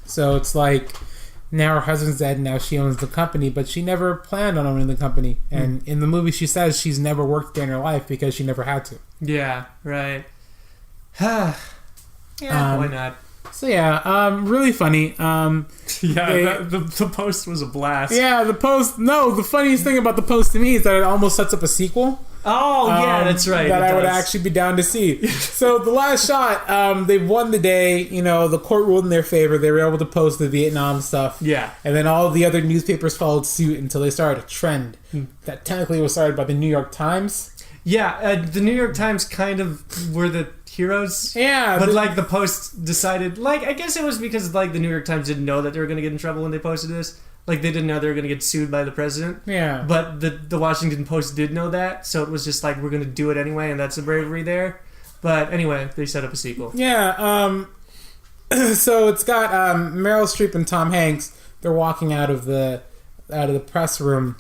So it's like now her husband's dead and now she owns the company, but she never planned on owning the company. And in the movie she says she's never worked there in her life because she never had to. Yeah, right. Yeah, why not? So yeah, really funny. The post was a blast. Yeah, the post. No, the funniest thing about the post to me is that it almost sets up a sequel. Oh, yeah, that's right. That I would actually be down to see. So the last shot, they've won the day. You know, the court ruled in their favor. They were able to post the Vietnam stuff. Yeah. And then all the other newspapers followed suit until they started a trend that technically was started by the New York Times. Yeah, the New York Times kind of were the heroes. Yeah. But, the Post decided... I guess it was because, the New York Times didn't know that they were going to get in trouble when they posted this. They didn't know they were going to get sued by the president. Yeah. But the Washington Post did know that, so it was just we're going to do it anyway, and that's the bravery there. But anyway, they set up a sequel. Yeah, so it's got Meryl Streep and Tom Hanks. They're walking out of the press room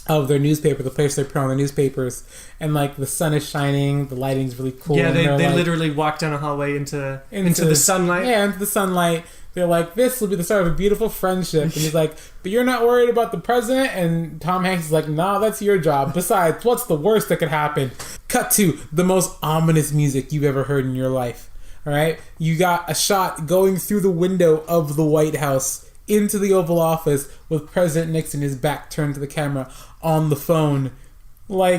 of their newspaper, the place they put on the newspapers, and the sun is shining, the lighting's really cool. Yeah, they literally walk down a hallway into the sunlight. Yeah, into the sunlight. They're like, this will be the start of a beautiful friendship. And he's like, but you're not worried about the president? And Tom Hanks is like, nah, that's your job. Besides, what's the worst that could happen? Cut to the most ominous music you've ever heard in your life. All right? You got a shot going through the window of the White House into the Oval Office with President Nixon, his back turned to the camera, on the phone.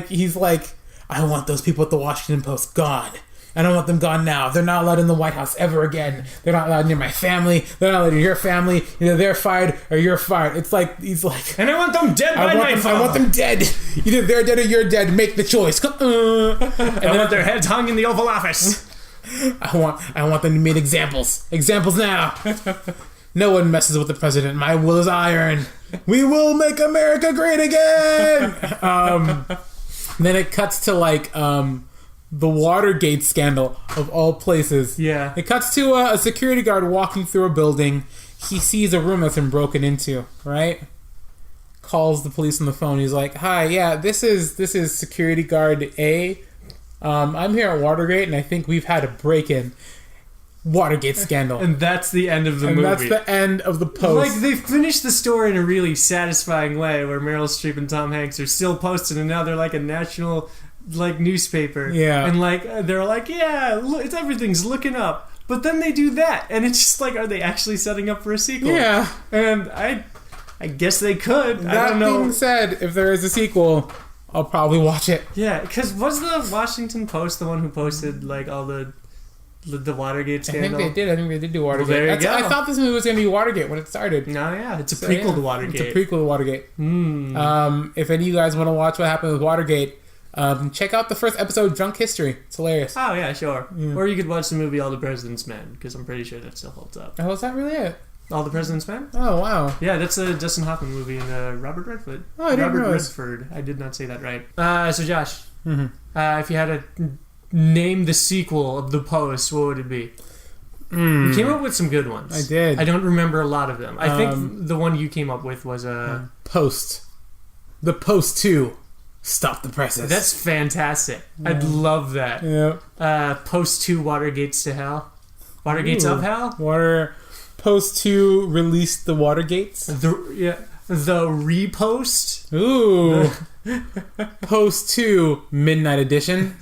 He's like, I want those people at the Washington Post gone. I don't want them gone now. They're not allowed in the White House ever again. They're not allowed near my family. They're not allowed near your family. Either they're fired or you're fired. It's he's like... And I want them dead by nightfall. I want them dead. Either they're dead or you're dead. Make the choice. And I want their heads hung in the Oval Office. I want them to make examples. Examples now. No one messes with the president. My will is iron. We will make America great again. Then it cuts to the Watergate scandal of all places. Yeah. It cuts to a security guard walking through a building. He sees a room that's been broken into, right? Calls the police on the phone. He's like, hi, yeah, this is security guard A. I'm here at Watergate, and I think we've had a break-in. Watergate scandal. And that's the end of the movie. And that's the end of the post. They finished the story in a really satisfying way where Meryl Streep and Tom Hanks are still posted, and now they're a national... newspaper. Yeah. And they're yeah, look, everything's looking up. But then they do that, and it's just are they actually setting up for a sequel? Yeah. And I guess they could. That I don't know. being said, if there is a sequel, I'll probably watch it. Yeah, because was the Washington Post the one who posted all the Watergate scandal? I think they did do Watergate. Well, there you go. I thought this movie was going to be Watergate when it started. No, yeah, it's a prequel to Watergate. It's a prequel to Watergate. If any of you guys want to watch what happened with Watergate, check out the first episode, Drunk History. It's hilarious. Oh, yeah, sure. Yeah. Or you could watch the movie All the President's Men, because I'm pretty sure that still holds up. Oh, is that really it? All the President's Men? Oh, wow. Yeah, that's a Dustin Hoffman movie and Robert Redford. Oh, I didn't Robert realize. Redford. I did not say that right. So, Josh, if you had to name the sequel of The Post, what would it be? You came up with some good ones. I did. I don't remember a lot of them. I think the one you came up with was Post. The Post 2. Stop the presses. That's fantastic. Yeah. I'd love that. Yeah. Post 2 Watergates to Hell. Watergates of Hell? Post 2 released the Watergates. The Repost. Ooh. Post 2 Midnight Edition.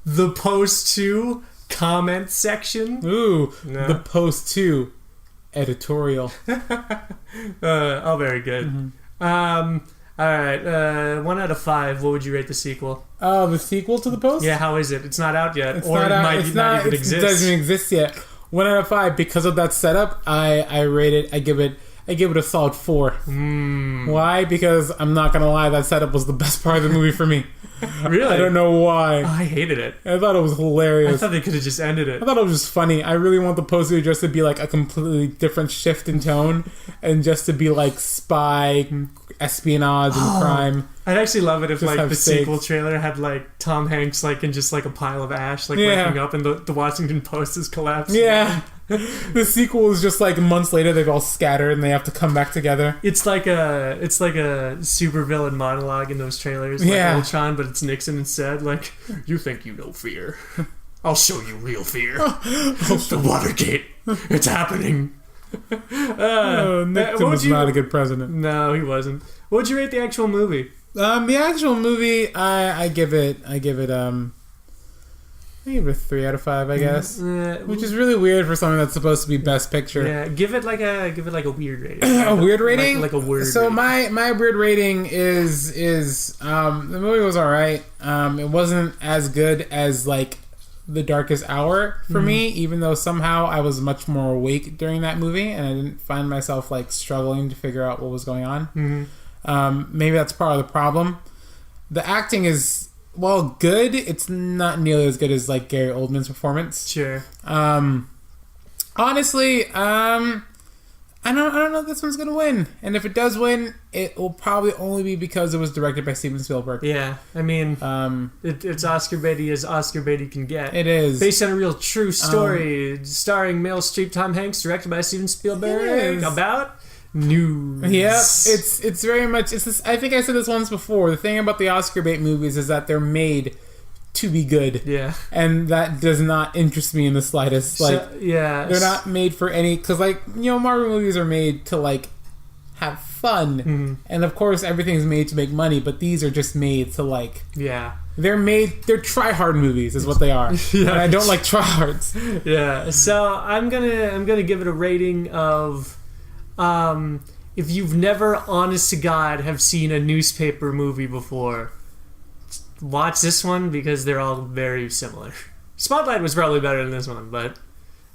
The Post 2 Comment Section. Ooh. No. The Post 2 Editorial. All very good. All right, 1 out of 5. What would you rate the sequel? The sequel to The Post? Yeah, how is it? It's not out yet, It's or not it out. might It's not not even it exist. doesn't even exist yet. 1 out of 5 because of that setup. I rate it. I give it a solid 4. Why? Because I'm not gonna lie, that setup was the best part of the movie for me. Really? I don't know why. I hated it. I thought it was hilarious. I thought they could have just ended it. I thought it was just funny. I really want the poster just to be like a completely different shift in tone, and just to be like spy, espionage, and crime. I'd actually love it if Just like have the stakes. sequel trailer had like Tom Hanks like in just like a pile of ash like Yeah. waking up and the Washington Post is collapsing. Yeah. The sequel is just like months later they've all scattered and they have to come back together. It's like a supervillain monologue in those trailers, like Yeah. Ultron, but it's Nixon instead. Like, you think you know fear? I'll show you real fear. The Watergate. It's happening. Nixon was not a good president. No, he wasn't. What would you rate the actual movie? The actual movie, I give it I give it a 3 out of 5, I guess. Which is really weird for something that's supposed to be Best Picture. Yeah, give it like a weird rating. A weird rating? Like a word. So rating. my weird rating is the movie was alright. It wasn't as good as like The Darkest Hour for me, even though somehow I was much more awake during that movie and I didn't find myself like struggling to figure out what was going on. Maybe that's part of the problem. The acting is, well, good. It's not nearly as good as like Gary Oldman's performance. Sure. Honestly, I don't know if this one's gonna win. And if it does win, it will probably only be because it was directed by Steven Spielberg. Yeah, I mean, it's Oscar baity as Oscar baity can get. It is based on a real true story, starring Meryl Streep, Tom Hanks, directed by Steven Spielberg. About news. Yeah, it's very much. It's this. I think I said this once before. The thing about the Oscar bait movies is that they're made to be good. Yeah, and that does not interest me in the slightest. Like, they're not made for any. Because like Marvel movies are made to like have fun, and of course everything's made to make money. But these are just made to like. Yeah. They're try-hard movies is what they are. Yeah. And I don't like try-hards. Yeah. So I'm gonna give it a rating of if you've never honest to God have seen a newspaper movie before, watch this one because they're all very similar. Spotlight was probably better than this one, but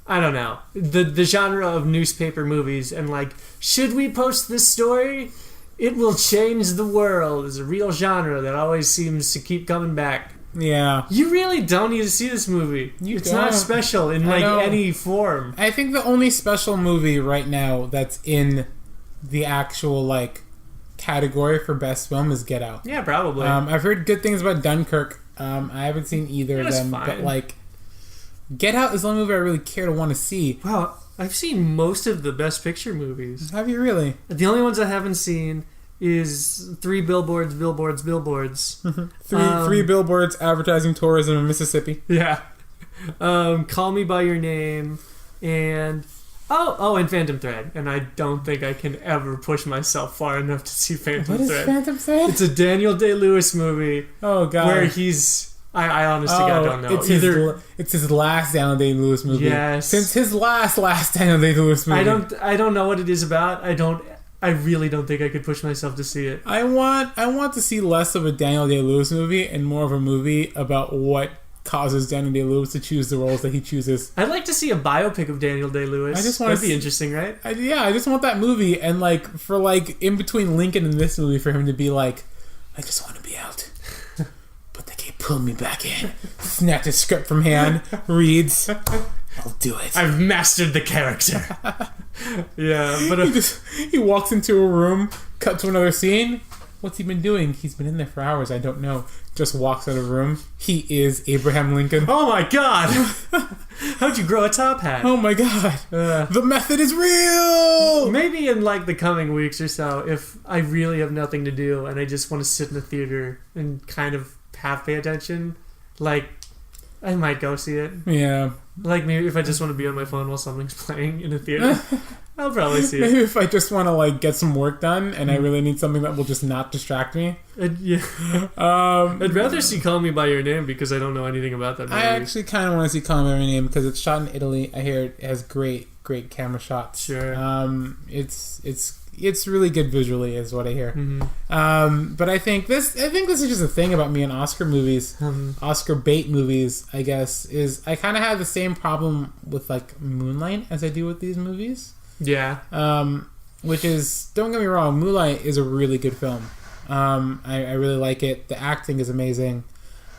I don't know. The genre of newspaper movies and like, should we post this story? It will change the world is a real genre that always seems to keep coming back. Yeah. You really don't need to see this movie. It's not special in like any form. I think the only special movie right now that's in the actual like category for best film is Get Out. Yeah, probably. I've heard good things about Dunkirk. I haven't seen either of them, but like Get Out is the only movie I really care to want to see. Wow, I've seen most of the Best Picture movies. Have you really? The only ones I haven't seen is 3 billboards. Three billboards advertising tourism in Mississippi. Yeah. Call Me By Your Name and and Phantom Thread. And I don't think I can ever push myself far enough to see Phantom Thread. What is Phantom Thread? It's a Daniel Day-Lewis movie. Oh God. Where he's I honestly God don't know. It's his last Daniel Day-Lewis movie. Yes. Since his last Daniel Day-Lewis movie. I don't know what it is about. I really don't think I could push myself to see it. I want to see less of a Daniel Day-Lewis movie and more of a movie about what causes Daniel Day-Lewis to choose the roles that he chooses. I'd like to see a biopic of Daniel Day-Lewis. That'd be interesting, right? I just want that movie and like for like in between Lincoln and this movie for him to be like, I just want to be out. But they keep pulling me back in. Snatch a script from hand, reads, I'll do it. I've mastered the character. Yeah, but he walks into a room, cut to another scene. What's he been doing? He's been in there for hours. I don't know. Just walks out of the room. He is Abraham Lincoln. Oh my God! How'd you grow a top hat? Oh my God! The method is real. Maybe in like the coming weeks or so, if I really have nothing to do and I just want to sit in the theater and kind of half pay attention, like I might go see it. Yeah. Like maybe if I just want to be on my phone while something's playing in a theater, I'll probably see it. Maybe if I just want to like get some work done and I really need something that will just not distract me. I'd rather see Call Me By Your Name because I don't know anything about that movie. I actually kind of want to see Call Me By Your Name because it's shot in Italy. I hear it has great great camera shots. Sure. It's really good visually, is what I hear. But I think this is just a thing about me in Oscar movies, Oscar bait movies. I guess is I kind of have the same problem with like Moonlight as I do with these movies. Yeah. Which is, don't get me wrong, Moonlight is a really good film. I really like it. The acting is amazing.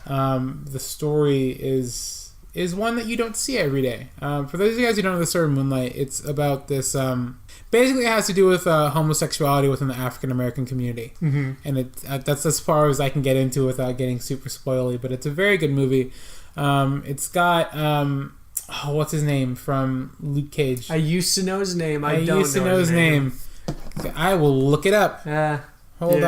The story is one that you don't see every day. For those of you guys who don't know the story of Moonlight, it's about this. Basically, it has to do with homosexuality within the African American community, and that's as far as I can get into without getting super spoily. But it's a very good movie. It's got what's his name from Luke Cage? I used to know his name. I used to know his name. I will look it up. Hold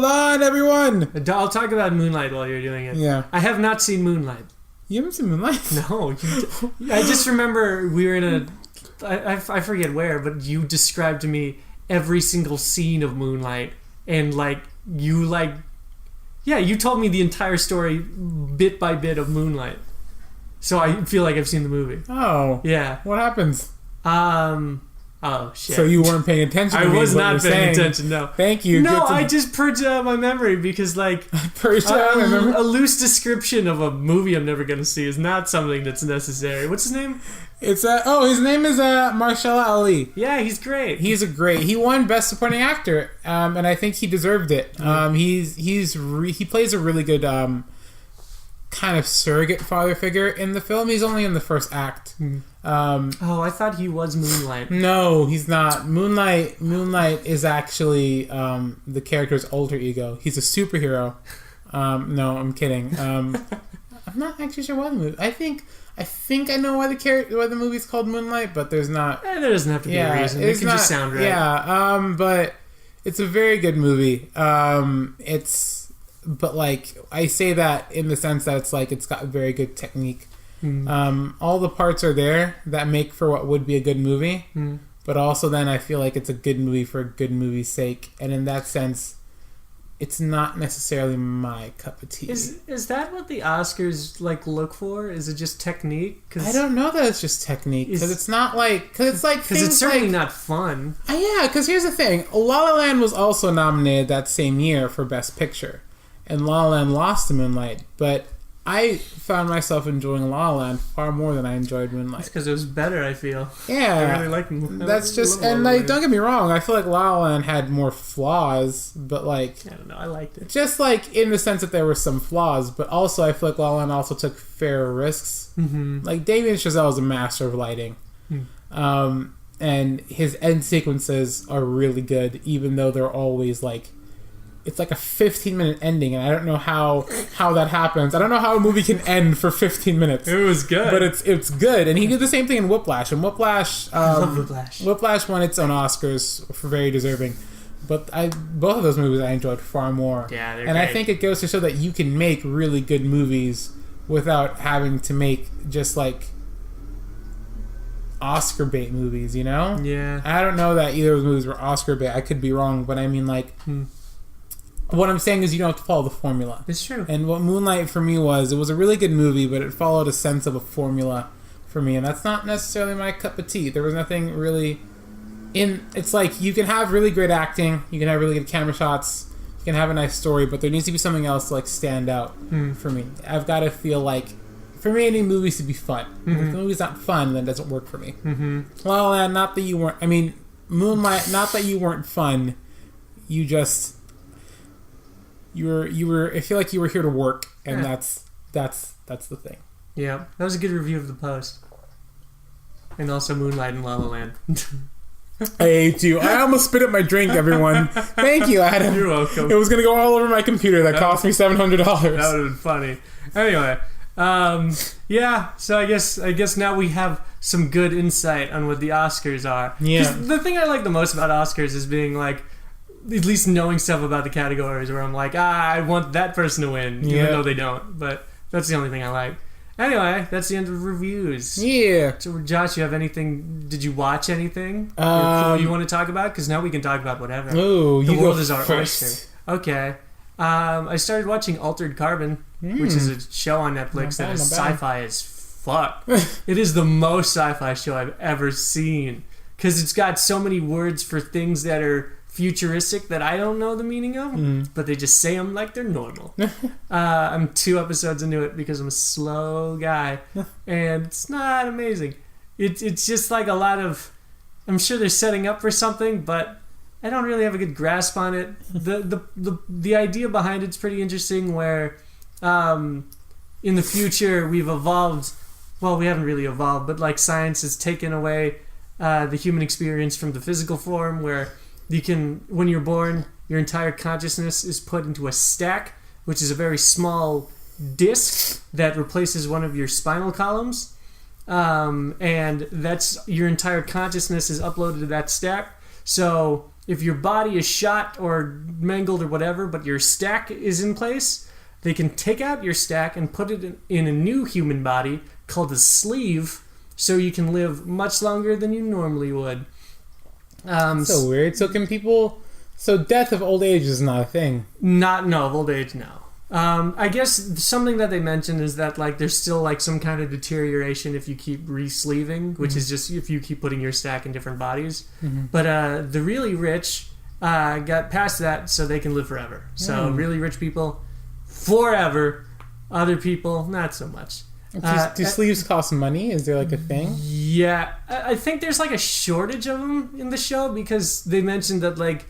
on, everyone. I'll talk about Moonlight while you're doing it. Yeah, I have not seen Moonlight. You haven't seen Moonlight? No. I just remember we were in a... I forget where, but you described to me every single scene of Moonlight, and you told me the entire story bit by bit of Moonlight. So I feel like I've seen the movie. Oh. Yeah. What happens? Oh, shit. So you weren't paying attention to I was not paying saying. attention, no. Thank you. No, I just purged it out of my memory because, purged it out of my memory? A loose description of a movie I'm never going to see is not something that's necessary. What's his name? His name is Mahershala Ali. Yeah, he's great. He won Best Supporting Actor, and I think he deserved it. He plays a really good kind of surrogate father figure in the film. He's only in the first act. I thought he was Moonlight. No, he's not. Moonlight is actually the character's alter ego. He's a superhero. No, I'm kidding. I'm not actually sure why the movie. I think I know why the movie's called Moonlight, but there's not. There doesn't have to be a reason. It can just sound right. Yeah. But it's a very good movie. But I say that in the sense that it's got very good technique. All the parts are there that make for what would be a good movie, but also then I feel like it's a good movie for a good movie's sake, and in that sense, it's not necessarily my cup of tea. Is that what the Oscars look for? Is it just technique? I don't know that it's just technique because it's not because it's certainly not fun. Yeah, because here's the thing: La La Land was also nominated that same year for Best Picture, and La La Land lost to Moonlight, but I found myself enjoying La La Land far more than I enjoyed Moonlight. That's because it was better, I feel. Yeah. I really like Moonlight. That's just... And, don't get me wrong, I feel like La La Land had more flaws, but, I don't know, I liked it. Just, in the sense that there were some flaws, but also I feel like La La Land also took fairer risks. Damien Chazelle is a master of lighting. And his end sequences are really good, even though they're always, it's a 15-minute ending, and I don't know how that happens. I don't know how a movie can end for 15 minutes. It was good. But it's good. And he did the same thing in Whiplash. And Whiplash... I love Whiplash. Whiplash won its own Oscars for very deserving. But both of those movies I enjoyed far more. Yeah, they're And great. I think it goes to show that you can make really good movies without having to make just, Oscar bait movies, you know? Yeah. I don't know that either of those movies were Oscar bait. I could be wrong, but I mean, What I'm saying is you don't have to follow the formula. It's true. And what Moonlight for me was a really good movie, but it followed a sense of a formula for me, and that's not necessarily my cup of tea. There was nothing really it's you can have really great acting, you can have really good camera shots, you can have a nice story, but there needs to be something else to stand out for me. I've got to feel for me, any movies to be fun. If the movie's not fun, then it doesn't work for me. La La Land, not that you weren't... I mean, Moonlight, not that you weren't fun. You just... You were. I feel like you were here to work, and that's the thing. Yeah, that was a good review of The Post, and also Moonlight and La La Land. I hate you. I almost spit up my drink, everyone. Thank you, Adam. You're welcome. It was gonna go all over my computer. That cost me $700. That would have been funny. Anyway, yeah. So I guess now we have some good insight on what the Oscars are. Yeah. 'Cause the thing I like the most about Oscars is being at least knowing stuff about the categories where I'm I want that person to win, even though they don't. But that's the only thing I like. Anyway, that's the end of reviews. Yeah. So, Josh, you have anything? Did you watch anything cool you want to talk about? Because now we can talk about whatever. Oh, the you world go is our first. oyster. Okay. I started watching Altered Carbon, which is a show on Netflix that is sci-fi as fuck. It is the most sci-fi show I've ever seen. Because it's got so many words for things that are futuristic that I don't know the meaning of, but they just say them like they're normal. I'm 2 episodes into it because I'm a slow guy, and it's not amazing. It's just like a lot of... I'm sure they're setting up for something, but I don't really have a good grasp on it. The idea behind it's pretty interesting, where in the future we've evolved... Well, we haven't really evolved, but like science has taken away the human experience from the physical form, where you can, when you're born, your entire consciousness is put into a stack, which is a very small disc that replaces one of your spinal columns, and that's your entire consciousness is uploaded to that stack. So if your body is shot or mangled or whatever, but your stack is in place, they can take out your stack and put it in a new human body called a sleeve, so you can live much longer than you normally would. So weird. So can people... So death of old age is not a thing. Of old age, no. I guess something that they mentioned is that like there's still like some kind of deterioration if you keep re-sleeving, which is just if you keep putting your stack in different bodies. But the really rich got past that, so they can live forever. So really rich people, forever. Other people, not so much. Do sleeves cost money? Is there like a thing? Yeah, I think there's like a shortage of them in the show, because they mentioned that like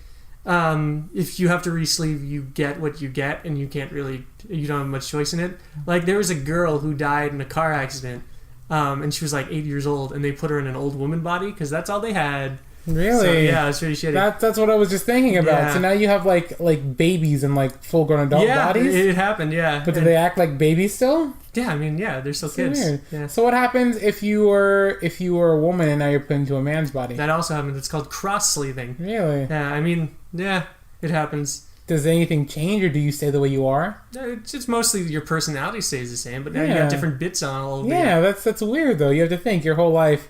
if you have to re-sleeve, you get what you get, and you don't have much choice in it. Like there was a girl who died in a car accident, and she was like 8 years old, and they put her in an old woman body because that's all they had. Really? So, yeah, it's pretty shitty. That's what I was just thinking about. Yeah. So now you have like babies and like full grown adult bodies? Yeah, it happened, yeah. But do they act like babies still? Yeah, I mean, yeah, they're still So kids. weird. Yeah. So what happens if you were a woman and now you're put into a man's body? That also happened. It's called cross-sleeving. Really? Yeah, I mean, yeah, it happens. Does anything change, or do you stay the way you are? It's mostly your personality stays the same, but now you got different bits on a little bit. Yeah, that's weird though. You have to think your whole life.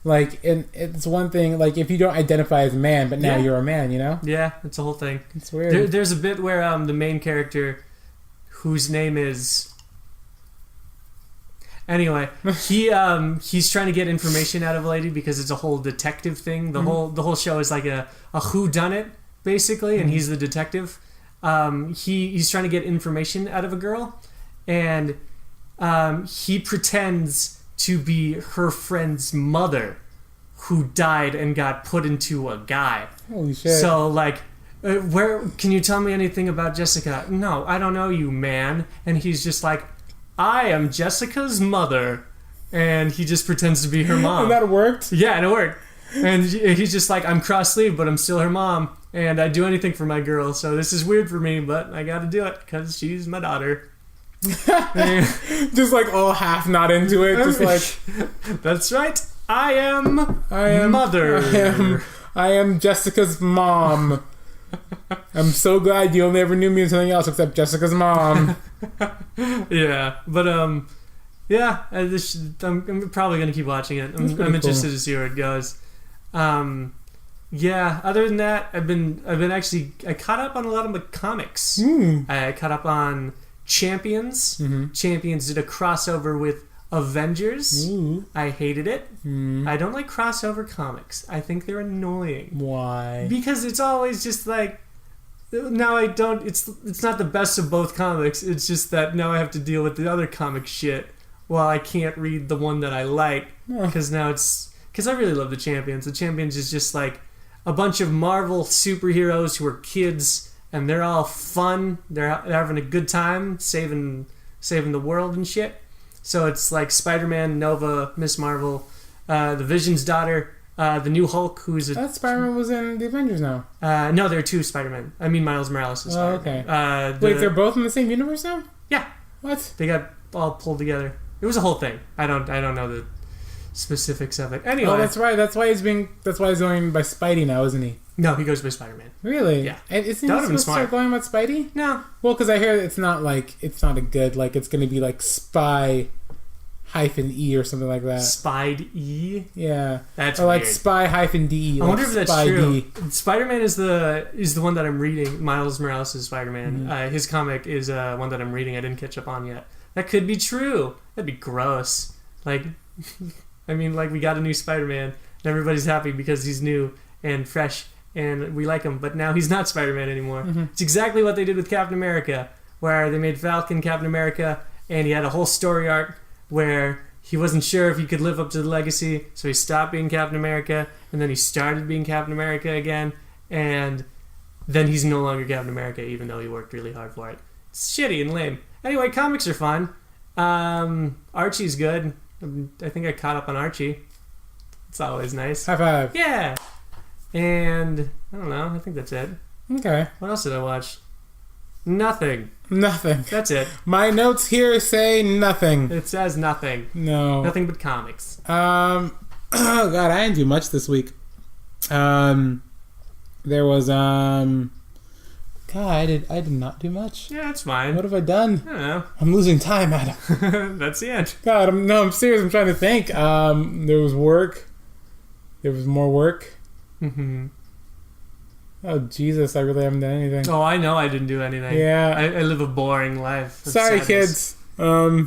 Like, and it's one thing, like, if you don't identify as a man, but now you're a man, you know? Yeah, it's a whole thing. It's weird. There's a bit where the main character, whose name is... Anyway, he's trying to get information out of a lady because it's a whole detective thing. The whole show is like a whodunit, basically, and he's the detective. He's trying to get information out of a girl, and he pretends to be her friend's mother who died and got put into a guy. Holy shit. So, like, where can you tell me anything about Jessica? No, I don't know you, man. And he's just like, I am Jessica's mother. And he just pretends to be her mom. And that worked? Yeah, and it worked. And he's just like, I'm cross-sleeved, but I'm still her mom. And I do anything for my girl. So this is weird for me, but I gotta do it because she's my daughter. Just like all half not into it, just like that's right. I am mother. I am Jessica's mom. I'm so glad you only ever knew me as something else except Jessica's mom. Yeah, but yeah, I'm probably gonna keep watching it. I'm interested to see where it goes. Yeah. Other than that, I've been actually I caught up on a lot of the comics. I caught up on Champions. Champions did a crossover with Avengers. I hated it. I don't like crossover comics. I think they're annoying. Why? Because it's always just like, now I don't, it's not the best of both comics. It's just that now I have to deal with the other comic shit while I can't read the one that I like. Because now because I really love the Champions. The Champions is just like a bunch of Marvel superheroes who are kids, and they're all fun. They're having a good time saving the world and shit. So it's like Spider-Man, Nova, Miss Marvel, the Vision's daughter, the new Hulk, who's That Spider-Man was in the Avengers now. No, there are 2 Spider-Man. I mean, Miles Morales is Spider-Man. Oh, okay. Wait, they're both in the same universe now? Yeah. What? They got all pulled together. It was a whole thing. I don't know the specifics of it. Anyway. Oh, that's right. That's why he's going by Spidey now, isn't he? No, he goes by Spider-Man. Really? Yeah. And isn't he supposed to start going by Spidey? No. Well, because I hear it's not a good, like, it's going to be like Spy -E or something like that. Spied E? Yeah. That's or like weird. Spy -DE. I wonder if that's true. D. Spider-Man is the one that I'm reading. Miles Morales' Spider-Man. His comic is one that I'm reading. I didn't catch up on yet. That could be true. That'd be gross. Like, I mean, like, we got a new Spider-Man, and everybody's happy because he's new and fresh, and we like him, but now he's not Spider-Man anymore. It's exactly what they did with Captain America, where they made Falcon Captain America, and he had a whole story arc where he wasn't sure if he could live up to the legacy, so he stopped being Captain America, and then he started being Captain America again, and then he's no longer Captain America, even though he worked really hard for it. It's shitty and lame. Anyway, comics are fun. Archie's good. I think I caught up on Archie. It's always nice. High five. Yeah. And I don't know. I think that's it. Okay. What else did I watch? Nothing. Nothing. That's it. My notes here say nothing. It says nothing. No. Nothing but comics. Oh God, I didn't do much this week. There was God, I did not do much. Yeah, that's fine. What have I done? I don't know. I'm losing time, Adam. That's the end. God, I'm serious. I'm trying to think. There was work. There was more work. Mm-hmm. Oh Jesus, I really haven't done anything. Oh, I know I didn't do anything. Yeah. I live a boring life. Sorry, sadness. kids.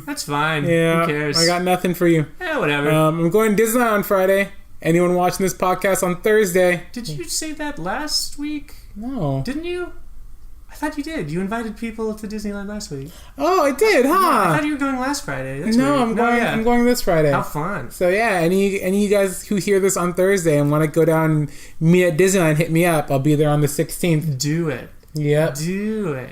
That's fine. Yeah. Who cares? I got nothing for you. Yeah, whatever. I'm going to Disneyland on Friday. Anyone watching this podcast on Thursday? Did you say that last week? No. Didn't you? I thought you did. You invited people to Disneyland last week. Oh, I did, huh? Yeah, I thought you were going last Friday. That's No, weird. I'm going this Friday. How fun. So yeah, any of you guys who hear this on Thursday and want to go down and meet at Disneyland, hit me up. I'll be there on the 16th. Do it. Yep. Do it.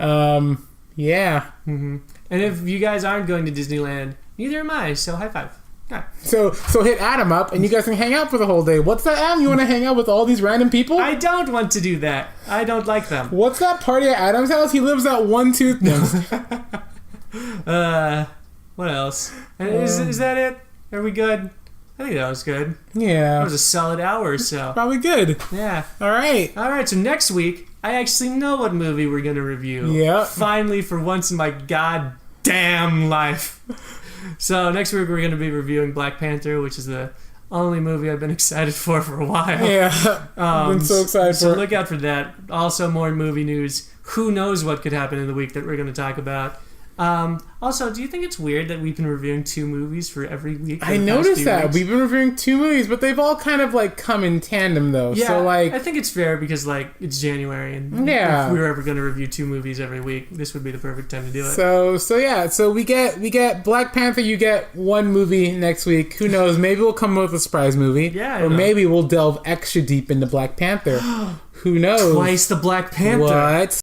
Yeah. Mm-hmm. And if you guys aren't going to Disneyland, neither am I, so high five. Yeah. So hit Adam up and you guys can hang out for the whole day. What's that, Adam? You want to hang out with all these random people? I don't want to do that. I don't like them. What's that party at Adam's house? He lives at 1-2 things. What else? Is that it? Are we good? I think that was good. Yeah. That was a solid hour or so. Probably good. Yeah. All right. So next week, I actually know what movie we're going to review. Yep. Finally, for once in my goddamn life. So next week, we're going to be reviewing Black Panther, which is the only movie I've been excited for a while. Yeah. I've been so excited for it. So look out for that. Also, more movie news. Who knows what could happen in the week that we're going to talk about. Also, do you think it's weird that we've been reviewing 2 movies for every week? I noticed that. We've been reviewing 2 movies, but they've all kind of like come in tandem though. Yeah, so like I think it's fair because like it's January and yeah. if we were ever going to review 2 movies every week, this would be the perfect time to do it. So we get Black Panther, you get 1 movie next week. Who knows? Maybe we'll come up with a surprise movie. Yeah. Or maybe we'll delve extra deep into Black Panther. Who knows? Twice the Black Panther. What?